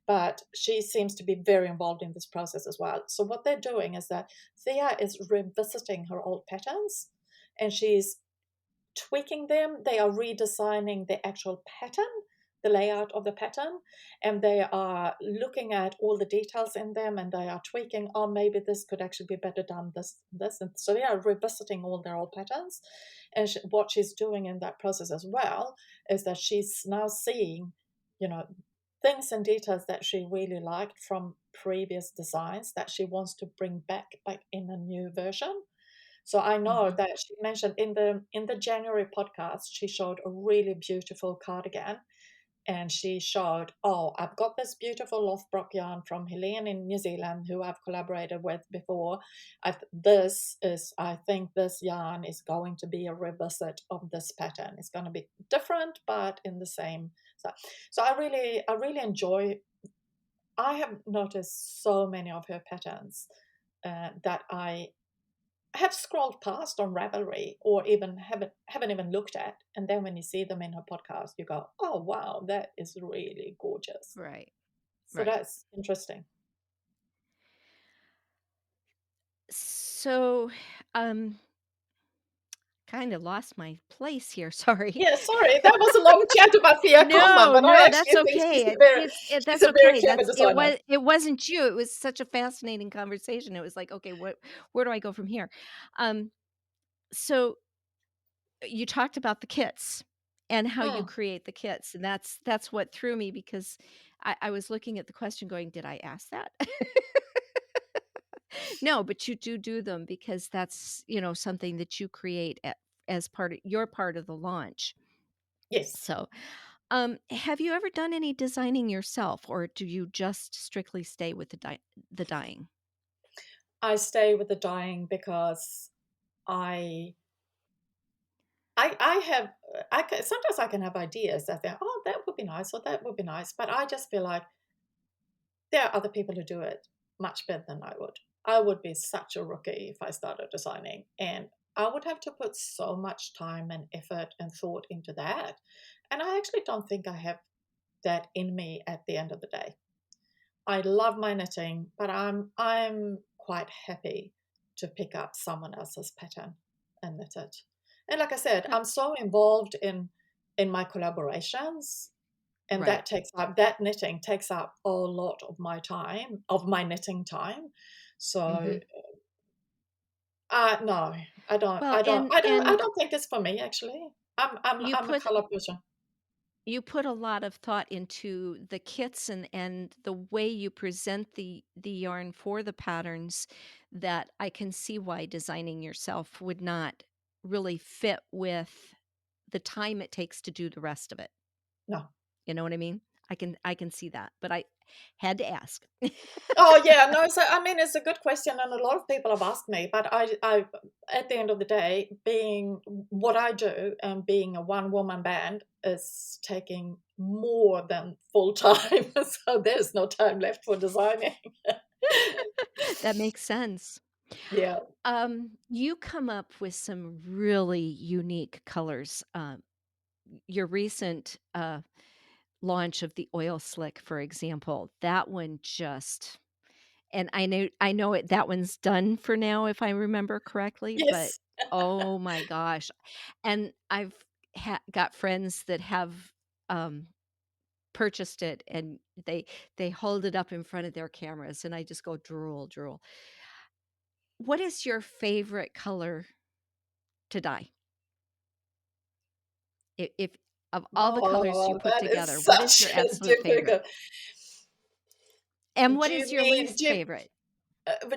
but she seems to be very involved in this process as well. So what they're doing is that Thea is revisiting her old patterns, and she's tweaking them. They are redesigning the actual pattern, the layout of the pattern, and they are looking at all the details in them, and they are tweaking. Oh, maybe this could actually be better done. This, and so they are revisiting all their old patterns. And what she's doing in that process as well is that she's now seeing, you know, things and details that she really liked from previous designs that she wants to bring back in a new version. So I know Mhm. that she mentioned in the January podcast, she showed a really beautiful cardigan, and she showed, oh, I've got this beautiful Lothbrook yarn from Helene in New Zealand, who I've collaborated with before. I think this yarn is going to be a revisit of this pattern. It's going to be different, but in the same. So I really enjoy. I have noticed so many of her patterns that I have scrolled past on Ravelry or even haven't even looked at. And then when you see them in her podcast, you go, oh wow, that is really gorgeous. Right. So Right. that's interesting. So, um, kind of lost my place here. Sorry. Yeah, sorry, that was a long chat about Thea Koma, No, but I no, that's actually think okay. she's That's a very okay. clever designer. It wasn't you. It was such a fascinating conversation. It was like, okay, where do I go from here? Um, so you talked about the kits and how you Hmm. create the kits, and that's what threw me because I was looking at the question going, did I ask that? No, but you do them because that's, something that you create as part of the launch. Yes, So, have you ever done any designing yourself, or do you just strictly stay with the dyeing? I stay with the dyeing because I I have sometimes I can have ideas that think, oh, that would be nice or that would be nice, but I just feel like there are other people who do it much better than I would. I would be such a rookie if I started designing, and I would have to put so much time and effort and thought into that. And I actually don't think I have that in me at the end of the day. I love my knitting, but I'm quite happy to pick up someone else's pattern and knit it. And like I said, Uh, I'm so involved in my collaborations, and right. that knitting takes up a lot of my time, of my knitting time. So Mhm. no, Well, I and don't think it's for me actually. you I'm a put color person. you put a lot of thought into the kits and the way you present the yarn for the patterns that I can see why designing yourself would not really fit with the time it takes to do the rest of it. No. You know what I mean? I can see that, but I had to ask. Oh yeah, no. So I mean, it's a good question, and a lot of people have asked me. But at the end of the day, being what I do and being a one-woman band is taking more than full time. So there's no time left for designing. That makes sense. Yeah. You come up with some really unique colors. Your recent launch of the oil slick, for example, that one just and I know it that one's done for now, if I remember correctly, but Yes. oh my gosh. And I've got friends that have um purchased it and they hold it up in front of their cameras and I just go drool, drool. What is your favorite color to dye? If Of all the colors you Oh, put that together, is what is such your a absolute favorite? difficult. And what Do you is your mean least favorite?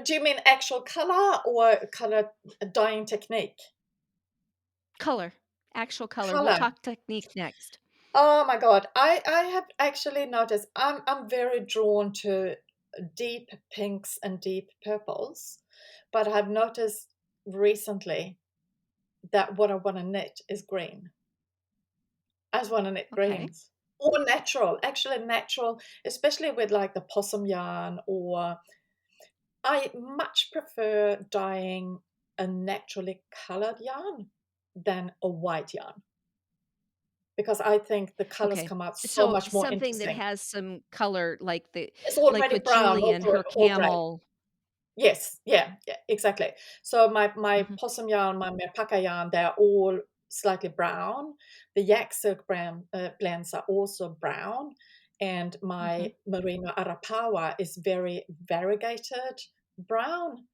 do you mean actual color or color dyeing technique? Color, actual color. We'll Color. talk technique next. Oh my God. I have actually noticed I'm very drawn to deep pinks and deep purples, but I've noticed recently that what I want to knit is green. I just want to knit Okay, greens or natural, actually natural, especially with like the possum yarn, or I much prefer dyeing a naturally colored yarn than a white yarn because I think the colors okay. come out so So much more something that interesting. has some color It's like already with brown Julie and her or gray. camel. Yes, yeah, yeah, exactly. So my Mhm, possum yarn, my alpaca yarn, they're all slightly brown. The yak silk blends are also brown, and mhm, my merino arapawa is very variegated brown.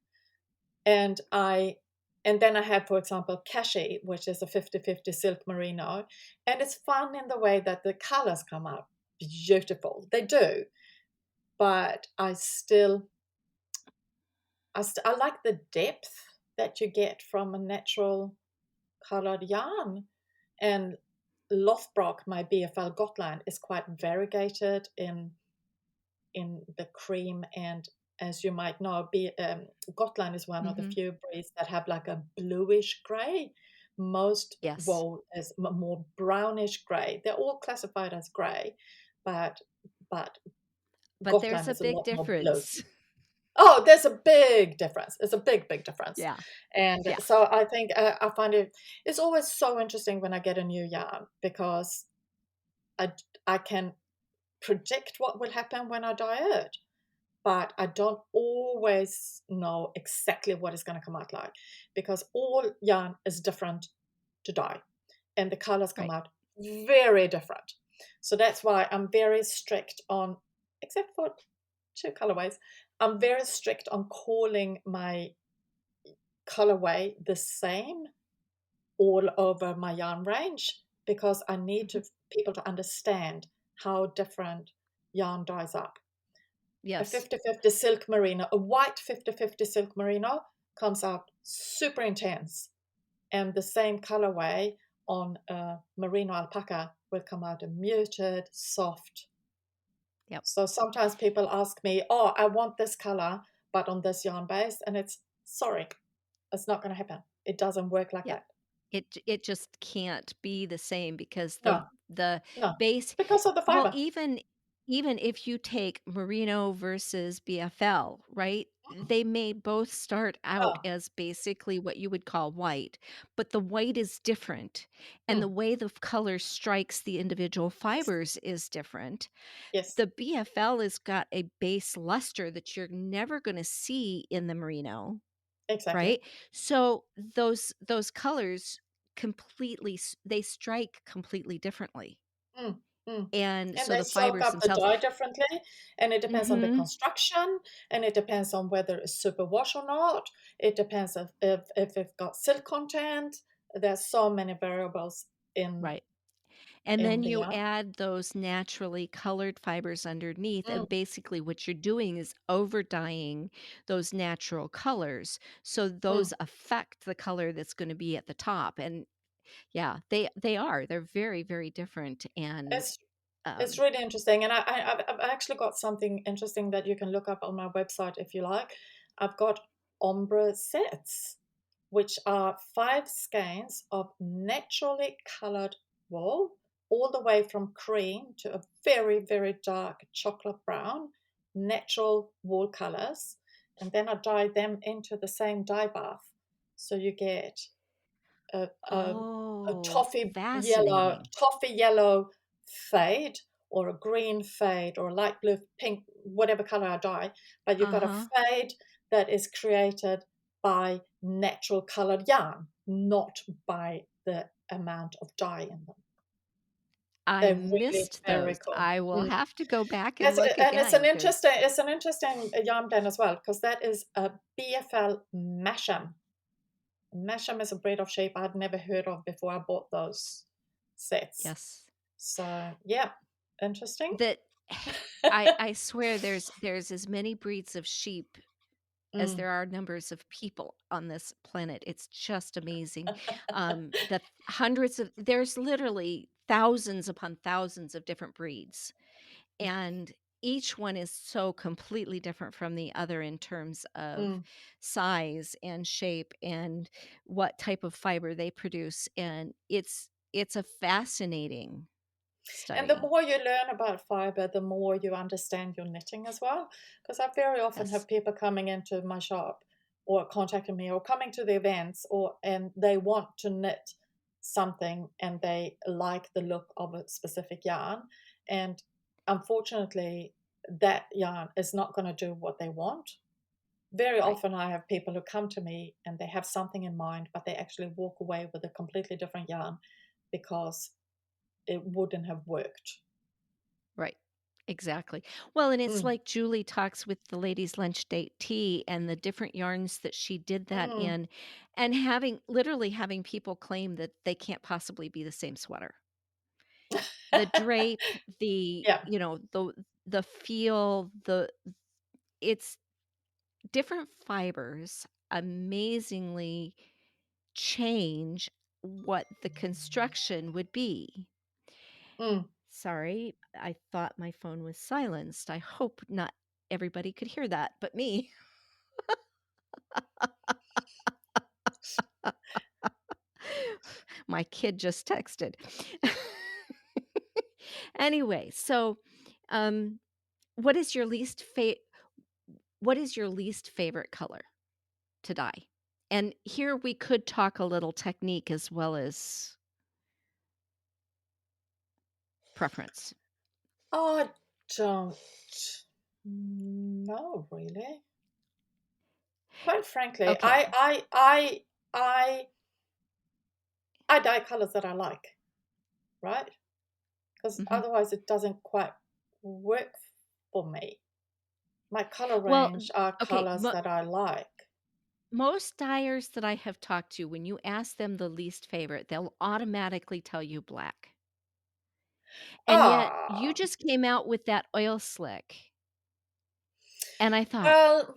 And I and then I have, for example, kashi, which is a 50-50 silk merino, and it's fun in the way that the colors come out beautiful. They do, but I like the depth that you get from a natural colored yarn. And Lothbrok, my BFL Gotland, is quite variegated in the cream. And as you might know, Gotland is one of the mhm. few breeds that have like a bluish grey. Most Yes, wool is more brownish grey. They're all classified as grey, but but but there's Gotland a is a big lot more blue. difference. Oh, there's a big difference. It's a big, big difference. Yeah, And yeah, so I think I find it's always so interesting when I get a new yarn because I, I can predict what will happen when I dye it, but I don't always know exactly what it's going to come out like because all yarn is different to dye and the colors come right. out very different. So that's why I'm very strict on, except for two colorways, I'm very strict on calling my colorway the same all over my yarn range because I need Mhm. to people to understand how different yarn dyes up. A Yes, 50-50 silk merino, a white 50-50 silk merino comes out super intense, and the same colorway on a merino alpaca will come out a muted, soft. yep, So sometimes people ask me, "Oh, I want this color, but on this yarn base," and it's sorry, it's not going to happen. It doesn't work like yep. that. It just can't be the same because No, the no, base because of the well, fiber. even if you take merino versus BFL, right? They may both start out Oh, as basically what you would call white, but the white is different, and the mm, way the color strikes the individual yes, fibers is different. yes, The BFL has got a base luster that you're never gonna see in the merino. exactly. Right? So those colors they strike completely differently. Mm, mm. And And so they the soak fibers up the themselves dye differently, and it depends on the Mhm. construction, and it depends on whether it's super wash or not. It depends if it's got silk content. There's so many variables in Right. And in then the you yarn. add those naturally colored fibers underneath, Mm, and basically what you're doing is over dyeing those natural colors, so mm. those affect the color that's gonna be at the top, and yeah, they're very, very different, and, It's it's um really interesting, and I've actually got something interesting that you can look up on my website if you like. I've got ombre sets, which are 5 skeins of naturally colored wool, all the way from cream to a very, very dark chocolate brown, natural wool colors. And then I dye them into the same dye bath. So you get a, a, a Oh, fascinating. toffee yellow fade or a green fade or a light blue pink, whatever color I dye, but you've got a Uh-huh. fade that is created by natural colored yarn, not by the amount of dye in them. I They're really missed very those. cool. I will Mm. have to go back and It's, look and again because it's an interesting yarn blend as well because that is a BFL Masham. Masham is a breed of sheep I'd never heard of before I bought those sets. yes. So yeah, interesting. That I swear there's as many breeds of sheep as Mm. there are numbers of people on this planet. It's just amazing. Hundreds of there's literally thousands upon thousands of different breeds, and each one is so completely different from the other in terms of Mm. size and shape and what type of fiber they produce, and it's a fascinating And the study. more you learn about fiber, the more you understand your knitting as well. Because I very often Yes. have people coming into my shop or contacting me or coming to the events and they want to knit something and they like the look of a specific yarn. And unfortunately, that yarn is not going to do what they want. Very Right. often I have people who come to me and they have something in mind, but they actually walk away with a completely different yarn because it wouldn't have worked. Right. Exactly. Well, and it's Mm, like Julie talks with the ladies' lunch date tea and the different yarns that she did that mm. in, and having people claim that they can't possibly be the same sweater. The drape, Yeah. the feel, it's different fibers amazingly change what the construction would be. Mm. Sorry, I thought my phone was silenced. I hope not everybody could hear that but me. My kid just texted. Anyway, so, um, what is your what is your least favorite color to dye? And here we could talk a little technique as well as preference. I don't know really. Quite frankly, Okay. I I dye colors that I like, right? Because Mhm. otherwise it doesn't quite work for me. My color Well, range are okay, colors that I like. most dyers that I have talked to, when you ask them the least favorite, they'll automatically tell you black. And yet you Ah, just came out with that oil slick, and I thought, well,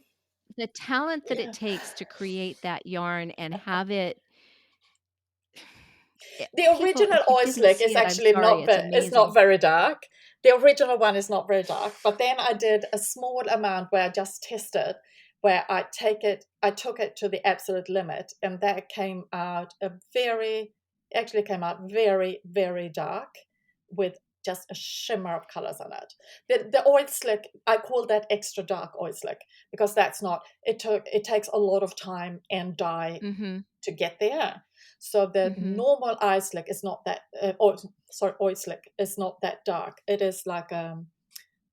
the talent that it yeah. takes to create that yarn and have it The people, original if you oil didn't slick see is it, I'm actually sorry, not it's it's not amazing. very dark. The original one is not very dark, but then I did a small amount where I just tested, where I took it to the absolute limit, and that came out actually came out very, very dark with just a shimmer of colors on it. The oil slick, I call that extra dark oil slick because that's not, it takes a lot of time and dye Mhm, to get there. So the mhm, normal eye slick is not that, oil slick is not that dark. It is like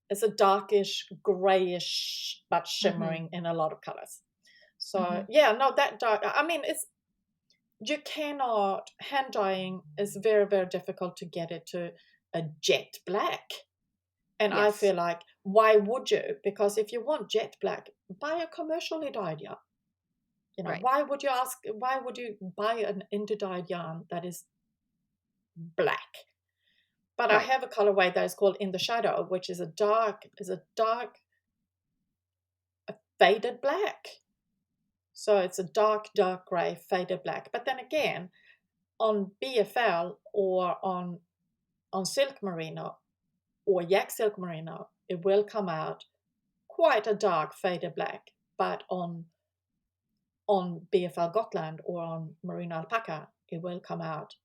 it's a darkish, grayish, but mhm, shimmering in a lot of colors. So mhm. yeah, no, that dark. I mean, it's you cannot hand dyeing is very, very difficult to get it to a jet black. And I Yes, feel like, why would you? Because if you want jet black, buy a commercially dyed yarn. right, Why would you buy an indidyed yarn that is black? But I right, have a colorway that is called In the Shadow, which is a dark faded black. So it's a dark, dark gray faded black. But then again, on BFL or on silk merino or yak silk merino, it will come out quite a dark faded black. But on BFL Gotland or on merino alpaca, it will come out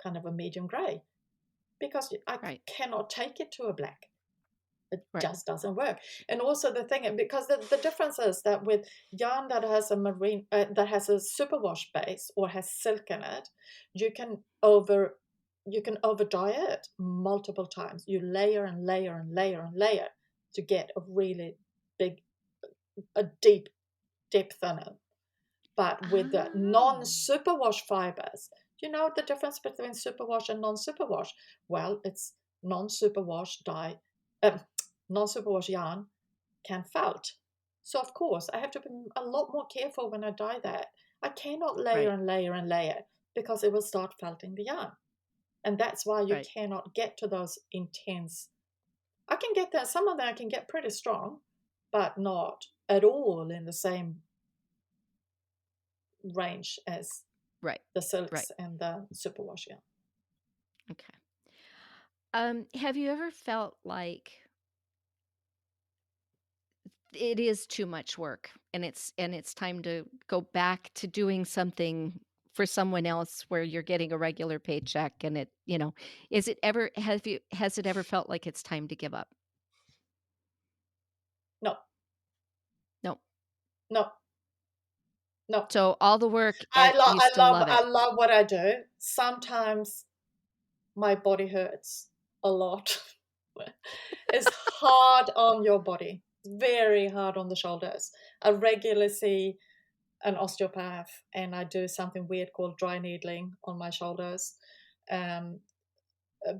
kind of a medium gray because I right, cannot take it to a black. It right. just doesn't work. And also the thing, because the difference is that with yarn that has that has a superwash base or has silk in it, you can over dye it multiple times. You layer and layer and layer and layer to get a really big, a deep depth in it. But with the Oh, non-superwash fibers, you know the difference between superwash and non-superwash? Well, it's non-superwash dye, um, non-superwash yarn can felt. So of course I have to be a lot more careful when I dye that. I cannot layer right, and layer and layer because it will start felting the yarn. And that's why you Right. cannot get to those intense. I can get that. Some of them I can get pretty strong, but not at all in the same range as Right. the Right. silks and the superwash. Yeah. Okay. Have you ever felt like it is too much work and it's time to go back to doing something for someone else where you're getting a regular paycheck and is it ever has it ever felt like it's time to give up? No, No. no, no. So all the work and you still love I it. love what I do. Sometimes my body hurts a lot. It's hard on your body, very hard on the shoulders. I regularly see an osteopath and I do something weird called dry needling on my shoulders. Um,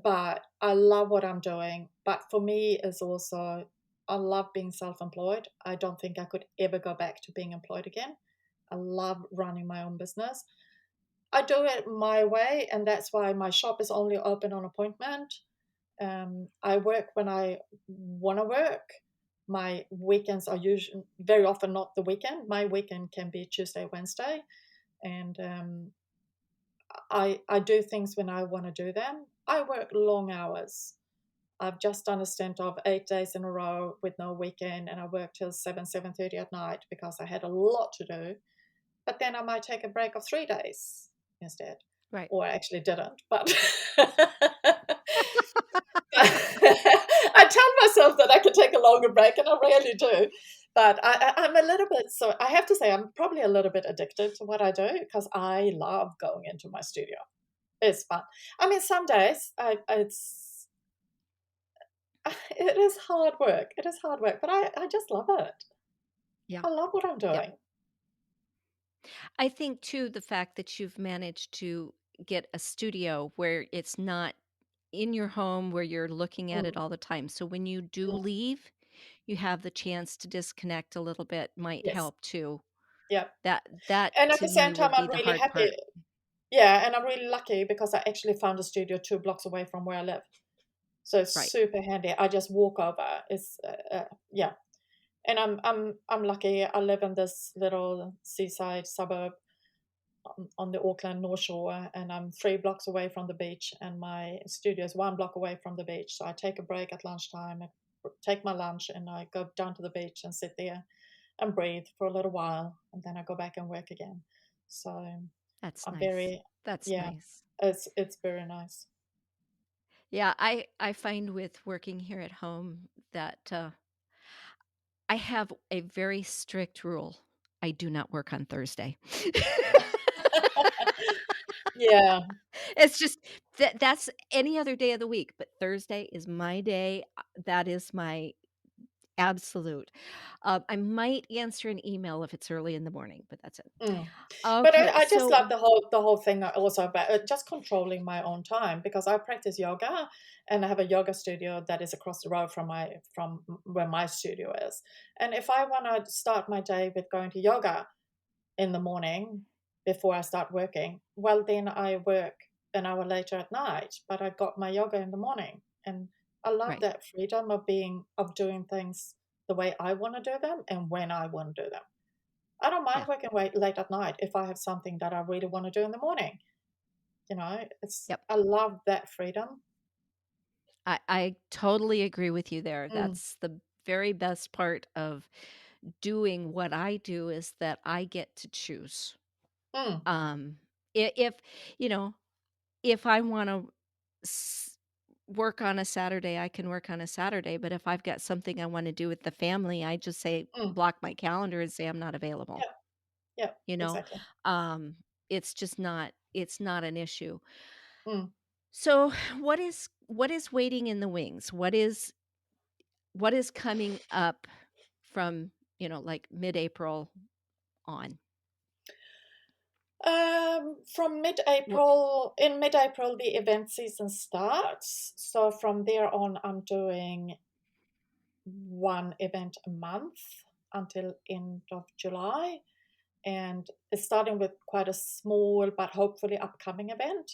but I love what I'm doing. But for me, is also I love being self-employed. I don't think I could ever go back to being employed again. I love running my own business. I do it my way, and that's why my shop is only open on appointment. I work when I want to work. My weekends are usually very often not the weekend. My weekend can be Tuesday, Wednesday, and I do things when I want to do them. I work long hours. I've just done a stint of 8 days in a row with no weekend, and I work till 7:30 at night because I had a lot to do. But then I might take a break of 3 days instead, Right. or I actually didn't. But I tell myself that I could take a longer break, and I rarely do. But I'm a little bit, so I have to say, I'm probably a little bit addicted to what I do because I love going into my studio. It's fun. I mean, some days it is hard work. It is hard work, but I just love it. Yeah. I love what I'm Yeah. doing. I think too the fact that you've managed to get a studio where it's not in your home where you're looking at it Mm, all the time. So when you do mm, leave, you have the chance to disconnect a little bit might yes. help too. Yeah. That And at to the same me time, would be I'm the really hard happy. part. Yeah, and I'm really lucky because I actually found a studio 2 blocks away from where I live. So it's Right. super handy. I just walk over. It's yeah, and I'm lucky. I live in this little seaside suburb on the Auckland North Shore, and I'm 3 blocks away from the beach, and my studio is 1 block away from the beach. So I take a break at lunchtime, I take my lunch, and I go down to the beach and sit there and breathe for a little while, and then I go back and work again. So That's I'm nice. very, That's yeah, nice. it's very nice. Yeah, I find with working here at home that I have a very strict rule. I do not work on Thursday. Yeah. It's just that's any other day of the week, but Thursday is my day. That is my absolute. I might answer an email if it's early in the morning, but that's it. Mm. But Okay, I just so love the whole thing also about just controlling my own time because I practice yoga and I have a yoga studio that is across the road from where my studio is. And if I want to start my day with going to yoga in the morning before I start working, well then I work an hour later at night, but I got my yoga in the morning. And I love right. that freedom of doing things the way I want to do them and when I want to do them. I don't mind Yeah. working late at night if I have something that I really want to do in the morning. It's Yep. I love that freedom. I totally agree with you there. Mm, That's the very best part of doing what I do is that I get to choose. mm, If you know, if I want to work on a Saturday, I can work on a Saturday, but if I've got something I want to do with the family, I just say mm. block my calendar and say I'm not available. Yeah, yeah, You know, exactly. um, it's just not. It's not an issue. Mm. So, what is waiting in the wings? What is coming up from like mid-April on? From What, mid-April, the event season starts. So from there on, I'm doing one event a month until end of July. And it's starting with quite a small but hopefully upcoming event.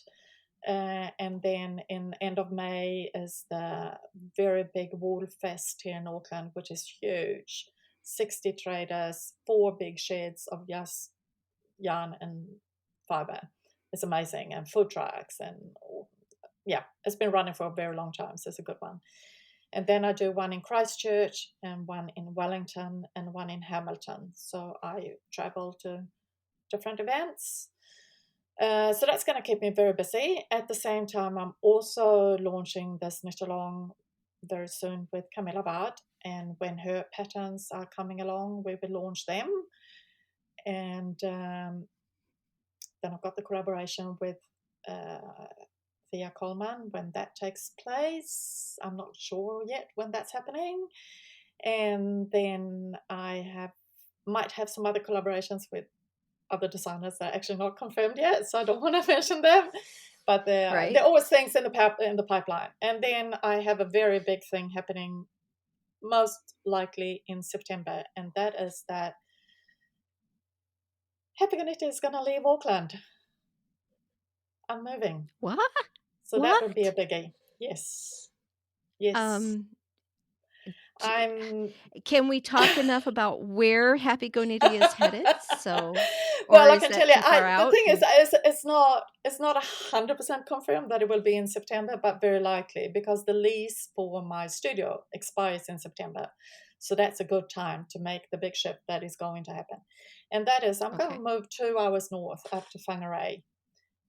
And then in end of May is the very big wool fest here in Auckland, which is huge. 60 traders, 4 big sheds of just yarn and fiber. It's amazing, and food trucks, and yeah, it's been running for a very long time, so it's a good one. And then I do one in Christchurch and one in Wellington and one in Hamilton. So I travel to different events. So that's going to keep me very busy. At the same time, I'm also launching this knit along very soon with Camilla Bard. And when her patterns are coming along, we will launch them. And then I've got the collaboration with Thea Coleman when that takes place. I'm not sure yet when that's happening. And then might have some other collaborations with other designers that are actually not confirmed yet, so I don't want to mention them. But there Right? are always things in the pipeline. And then I have a very big thing happening, most likely in September, and that is that Happy Go Knitty is going to leave Auckland. I'm moving, What? so that would be a What? biggie. Yes, yes. Um, d I'm Can we talk enough about where Happy Go Knitty is headed? So, or well, I is can tell that you, too far the out? thing is, it's not 100% confirmed that it will be in September, but very likely because the lease for my studio expires in September. So that's a good time to make the big shift that is going to happen. And that is, I'm going to Okay, move 2 hours north up to Whangarei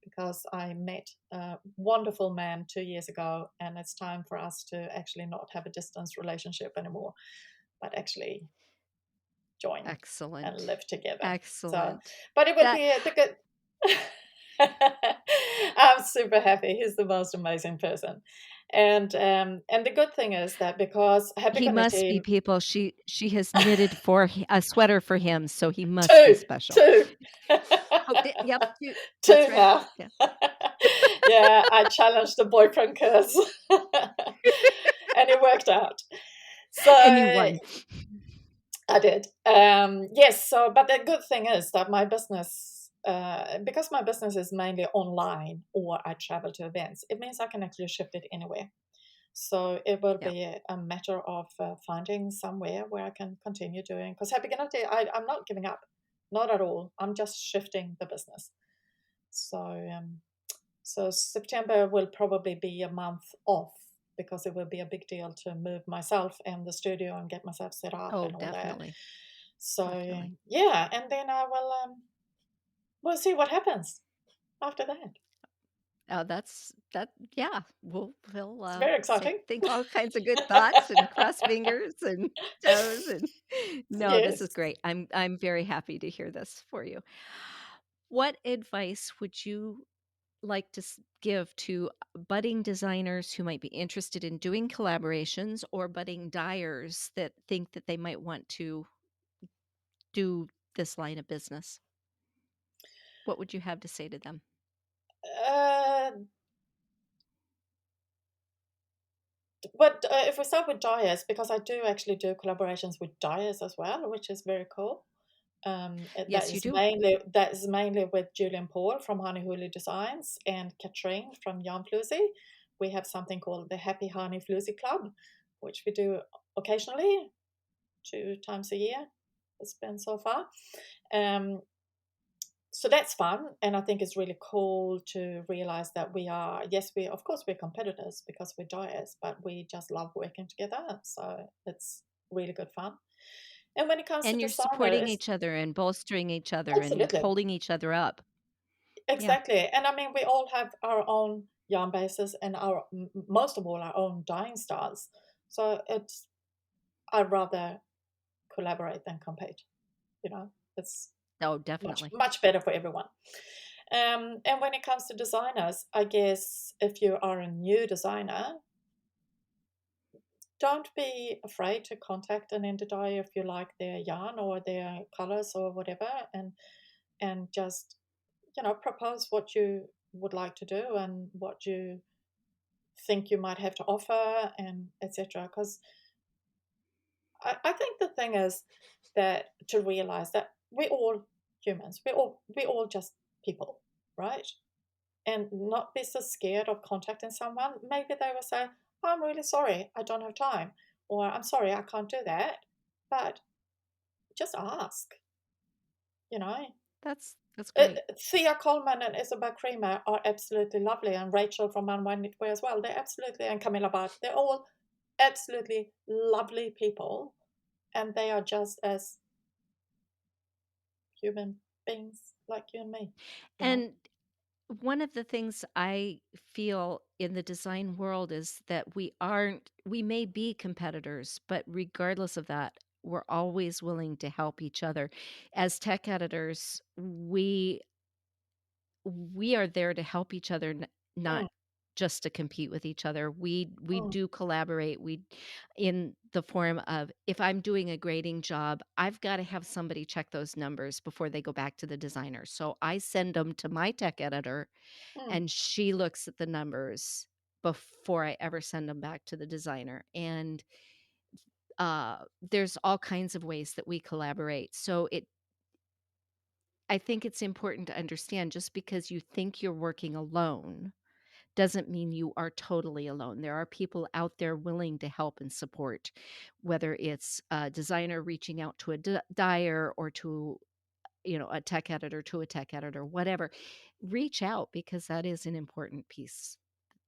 because I met a wonderful man 2 years ago, and it's time for us to actually not have a distance relationship anymore, but actually join and excellent, live together. So, excellent. but it will That be the good. I'm super happy. He's the most amazing person, and the good thing is that because Happy he Go must be Knitty people. She has knitted for a sweater for him, so he must be two, special. two, Oh, yep, that's two right. now. Yeah, Yeah, I challenged the boyfriend curse, and it worked out. So and you won. I did. Yes. So, but the good thing is that my business, because my business is mainly online or I travel to events, it means I can actually shift it anywhere. So it will Yeah. be a matter of finding somewhere where I can continue doing. Because Happy Go Knitty, I'm not giving up, not at all. I'm just shifting the business. So so September will probably be a month off because it will be a big deal to move myself and the studio and get myself set up Oh, and all that. definitely, So definitely. yeah, and then I will we'll see what happens after that. Oh, that's that. Yeah, we'll It's very exciting. think all kinds of good thoughts and cross fingers and toes and no, this is Yes. great. I'm very happy to hear this for you. What advice would you like to give to budding designers who might be interested in doing collaborations or budding dyers that think that they might want to do this line of business? What would you have to say to them? Uh, but if we start with dyers, because I do actually do collaborations with dyers as well, which is very cool. Yes, you do. That is mainly with Julian Paul from Honey Huli Designs and Katrine from Yarn Floozy. We have something called the Happy Honey Floozy Club, which we do occasionally, 2 times a year. It's been so far. Um, so that's fun, and I think it's really cool to realize that we are, yes, we of course we're competitors because we're dyers, but we just love working together. So it's really good fun. And when it comes to And you're supporting designers, each other and bolstering each other and absolutely. holding each other up. Yeah. Exactly. And I mean, we all have our own yarn bases and most of all our own dyeing styles. So I'd rather collaborate than compete. You know, it's Oh, much, definitely. much better for everyone. And when it comes to designers, I guess if you are a new designer, don't be afraid to contact an indie dyer if you like their yarn or their colors or whatever, and just propose what you would like to do and what you think you might have to offer and etc. Because I think the thing is that to realize that we're all humans, we're all just people, right? and not be so scared of contacting someone. Maybe they will say, I'm really sorry, I don't have time, or I'm sorry, I can't do that. But just ask, you know. That's great. Thea Coleman and Isabel Creamer are absolutely lovely, and Rachel from Unwind Knitwear as well. They're absolutely, and Camilla Bart, they're all absolutely lovely people, and they are just as human beings like you and me, you know. And one of the things I feel in the design world is that we may be competitors, but regardless of that, we're always willing to help each other. As tech editors, we are there to help each other, not Mm, just to compete with each other. We mm, do collaborate. We in the form of if I'm doing a grading job, I've got to have somebody check those numbers before they go back to the designer. So I send them to my tech editor mm. and she looks at the numbers before I ever send them back to the designer. And there's all kinds of ways that we collaborate. So I think it's important to understand just because you think you're working alone doesn't mean you are totally alone. There are people out there willing to help and support, whether it's a designer reaching out to a dyer or to, a tech editor to a tech editor, whatever. Reach out because that is an important piece.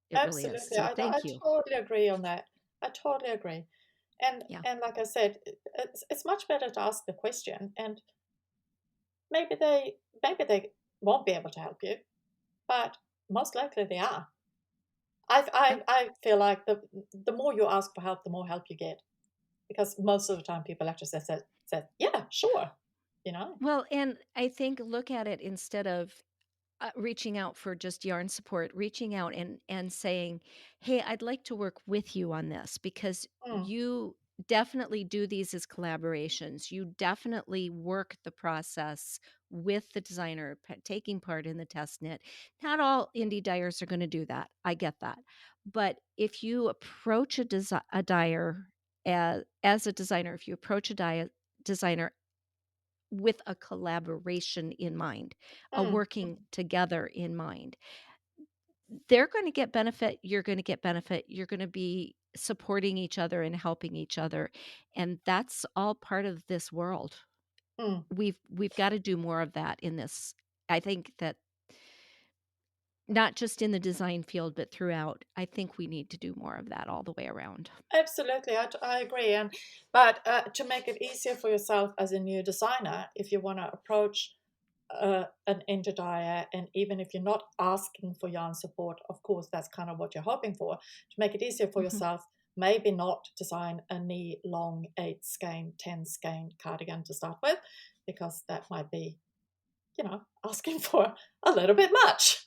It really is. Absolutely, So I thank you. totally agree on that. I totally agree. Yeah. And like I said, it's much better to ask the question, and maybe they won't be able to help you, but most likely they are. Yep. I feel like the more you ask for help, the more help you get, because most of the time people actually said yeah, sure, you know. Well, and I think look at it instead of reaching out for just yarn support, reaching out and saying, "Hey, I'd like to work with you on this because Mm, you definitely do these as collaborations. You definitely work the process with the designer, taking part in the test knit. Not all indie dyers are going to do that. I get that, but if you approach a dyer as a designer, if you approach a designer with a collaboration in mind, a mm, working together in mind. They're gonna get benefit, you're gonna get benefit, you're gonna be supporting each other and helping each other, and that's all part of this world. mm. We've gotta do more of that in this. I think that not just in the design field, but throughout, I think we need to do more of that all the way around. Absolutely, I agree. And but to make it easier for yourself as a new designer, if you want to approach an interdyer, and even if you're not asking for yarn support, of course, that's kind of what you're hoping for. To make it easier for Mhm. yourself, maybe not design a knee long 8 skein, 10 skein cardigan to start with, because that might be, asking for a little bit much.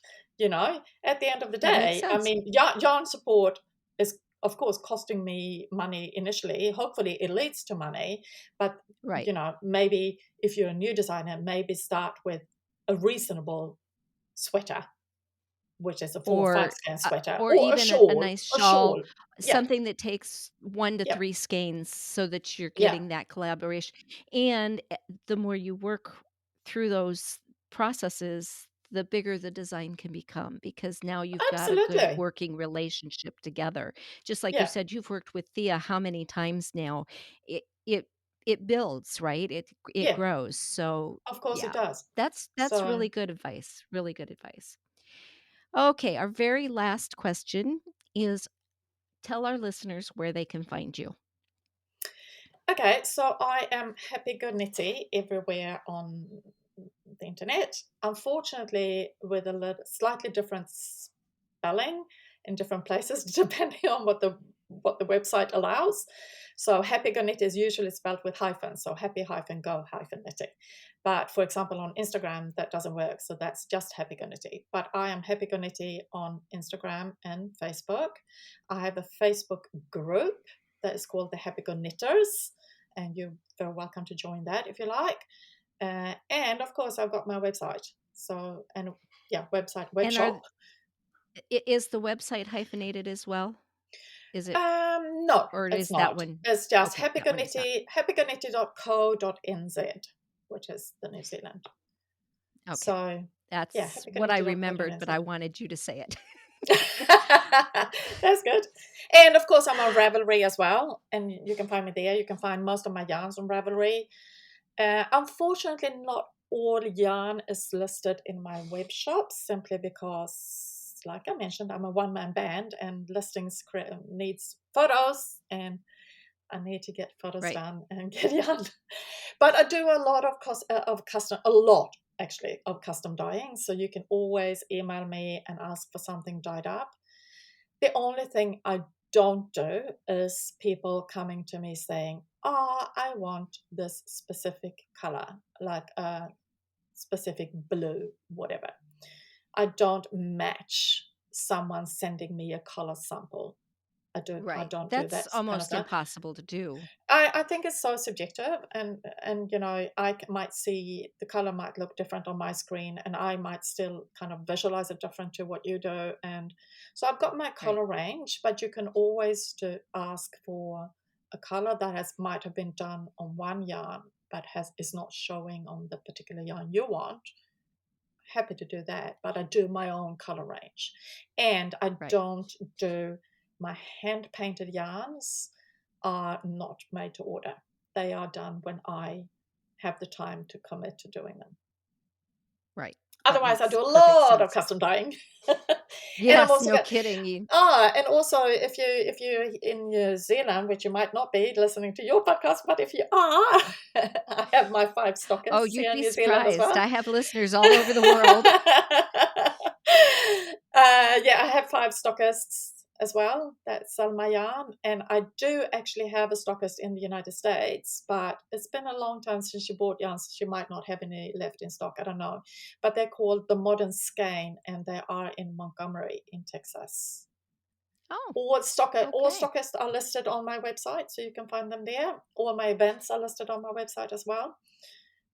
At the end of the That makes day, I sense. mean, yarn support is, of course, costing me money initially. Hopefully, it leads to money. But, Right. maybe if you're a new designer, maybe start with a reasonable sweater, which is a 4 or 5 Or skein sweater, or or a even a shawl. nice A shawl, shawl. Yeah. something that takes 1 to Yep. 3 skeins so that you're Yeah. getting that collaboration, and, the more you work through those processes, the bigger the design can become because now you've got a good Absolutely. working relationship together. Just like you Yeah. said, you've worked with Thea how many times now? It it it builds, right? It Yeah. grows, so, Of course, it yeah. does. That's So, really good advice, really good advice. Okay, our very last question is tell our listeners where they can find you. okay, so I am Happy Go Knitty everywhere on the internet. Unfortunately, with a slightly different spelling in different places, depending on what the website allows. So Happy Go Knitty is usually spelled with hyphens, so happy go knitting. But for example, on Instagram, that doesn't work, so that's just Happy Go Knitty. But I am Happy Go Knitty on Instagram and Facebook. I have a Facebook group that is called the Happy Go Knitters, and you're very welcome to join that if you like. And of course, I've got my website. So, and yeah, website, web And are shop. is the website hyphenated as well? Is it No, or it's is that not. one It's just okay, that one is not. happygonknitty.co.nz, which is the New Zealand. Okay. So, Yeah, That's what I remembered, but I happygoknitty.co.nz. wanted you to say it. That's good. And of course, I'm on Ravelry as well, and you can find me there. You can find most of my yarns on Ravelry. Unfortunately, not all yarn is listed in my web shop simply because, like I mentioned, I'm a one-man band, and listings needs photos, and I need to get photos Right, done and get yarn. But I do a lot of custom, a lot actually of custom dyeing. So you can always email me and ask for something dyed up. The only thing I don't do is people coming to me saying, "Oh, I want this specific color, like a specific blue, whatever." I don't match someone sending me a color sample. I right. don't do That's that kind of almost stuff. impossible to do. I think it's so subjective, and might see the color might look different on my screen, and I might still kind of visualize it different to what you do. And so I've got my Right, color range, but you can always ask for a color that might have been done on one yarn, but is not showing on the particular yarn you want. Happy to do that, but I do my own color range, and I right. don't do my hand painted yarns are not made to order. They are done when I have the time to commit to doing them. Right. That Otherwise, I makes do a perfect lot of sense. custom dyeing. And I'm Yes, also no got kidding. You and also if you're in New Zealand, which you might not be listening to your podcast, but if you are, I have my 5 Oh, stockists you'd here in be New Zealand as surprised. well. I have listeners all over the world. Yeah, I have 5 stockists as well that sell my yarn, and I do actually have a stockist in the United States, but it's been a long time since she bought yarn, so she might not have any left in stock. I don't know, but they're called the Modern Skein, and they are in Montgomery in Texas. Oh, All okay. stockists are listed on my website, so you can find them there. All my events are listed on my website as well.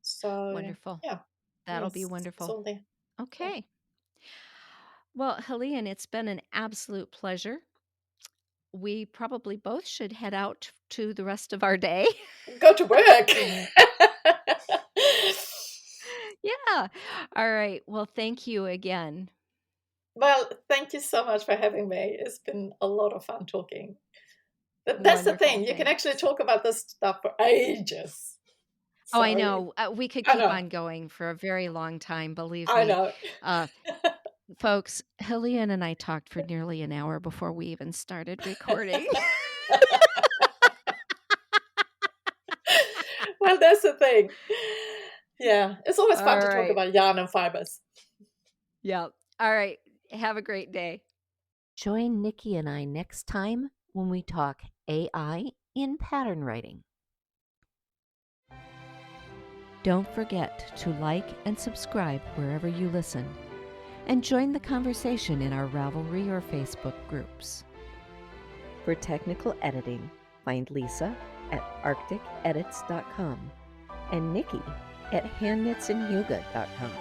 So Wonderful. yeah, That'll be yes, it's wonderful. all there. Yeah. Okay. Well, Helene, it's been an absolute pleasure. We probably both should head out to the rest of our day. Go to work. Yeah. All right. Well, thank you again. Well, thank you so much for having me. It's been a lot of fun talking. But that's the Wonderful. thing, you can actually Thanks. talk about this stuff for ages. Oh, I So, know. We could I keep know, on going for a very long time, believe I me. know. Uh, Folks, Helene and I talked for nearly an hour before we even started recording. Well, that's the thing. Yeah, it's always fun All to talk right. about yarn and fibers. Yeah. All right. Have a great day. Join Nikki and I next time when we talk AI in pattern writing. Don't forget to like and subscribe wherever you listen, and join the conversation in our Ravelry or Facebook groups. For technical editing, find Lisa at arcticedits.com and Nikki at handknitsandyoga.com.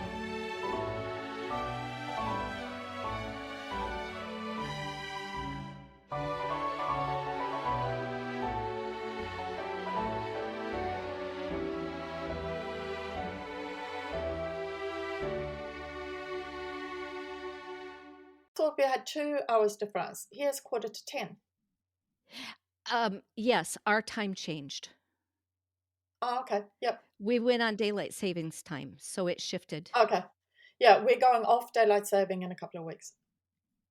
Thought we had 2 hours difference. Here's 9:45. Yes, our time changed. Oh, okay. Yep. We went on daylight savings time, so it shifted. Okay. Yeah, we're going off daylight saving in a couple of weeks.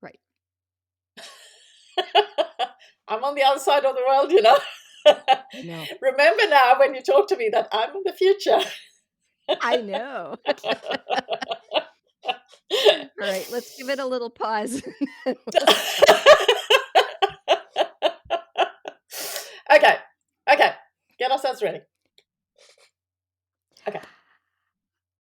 Right. I'm on the other side of the world, you know. I know. Remember now when you talk to me that I'm in the future. I know. All right, let's give it a little pause. We'll start. Okay. Okay. Get ourselves ready.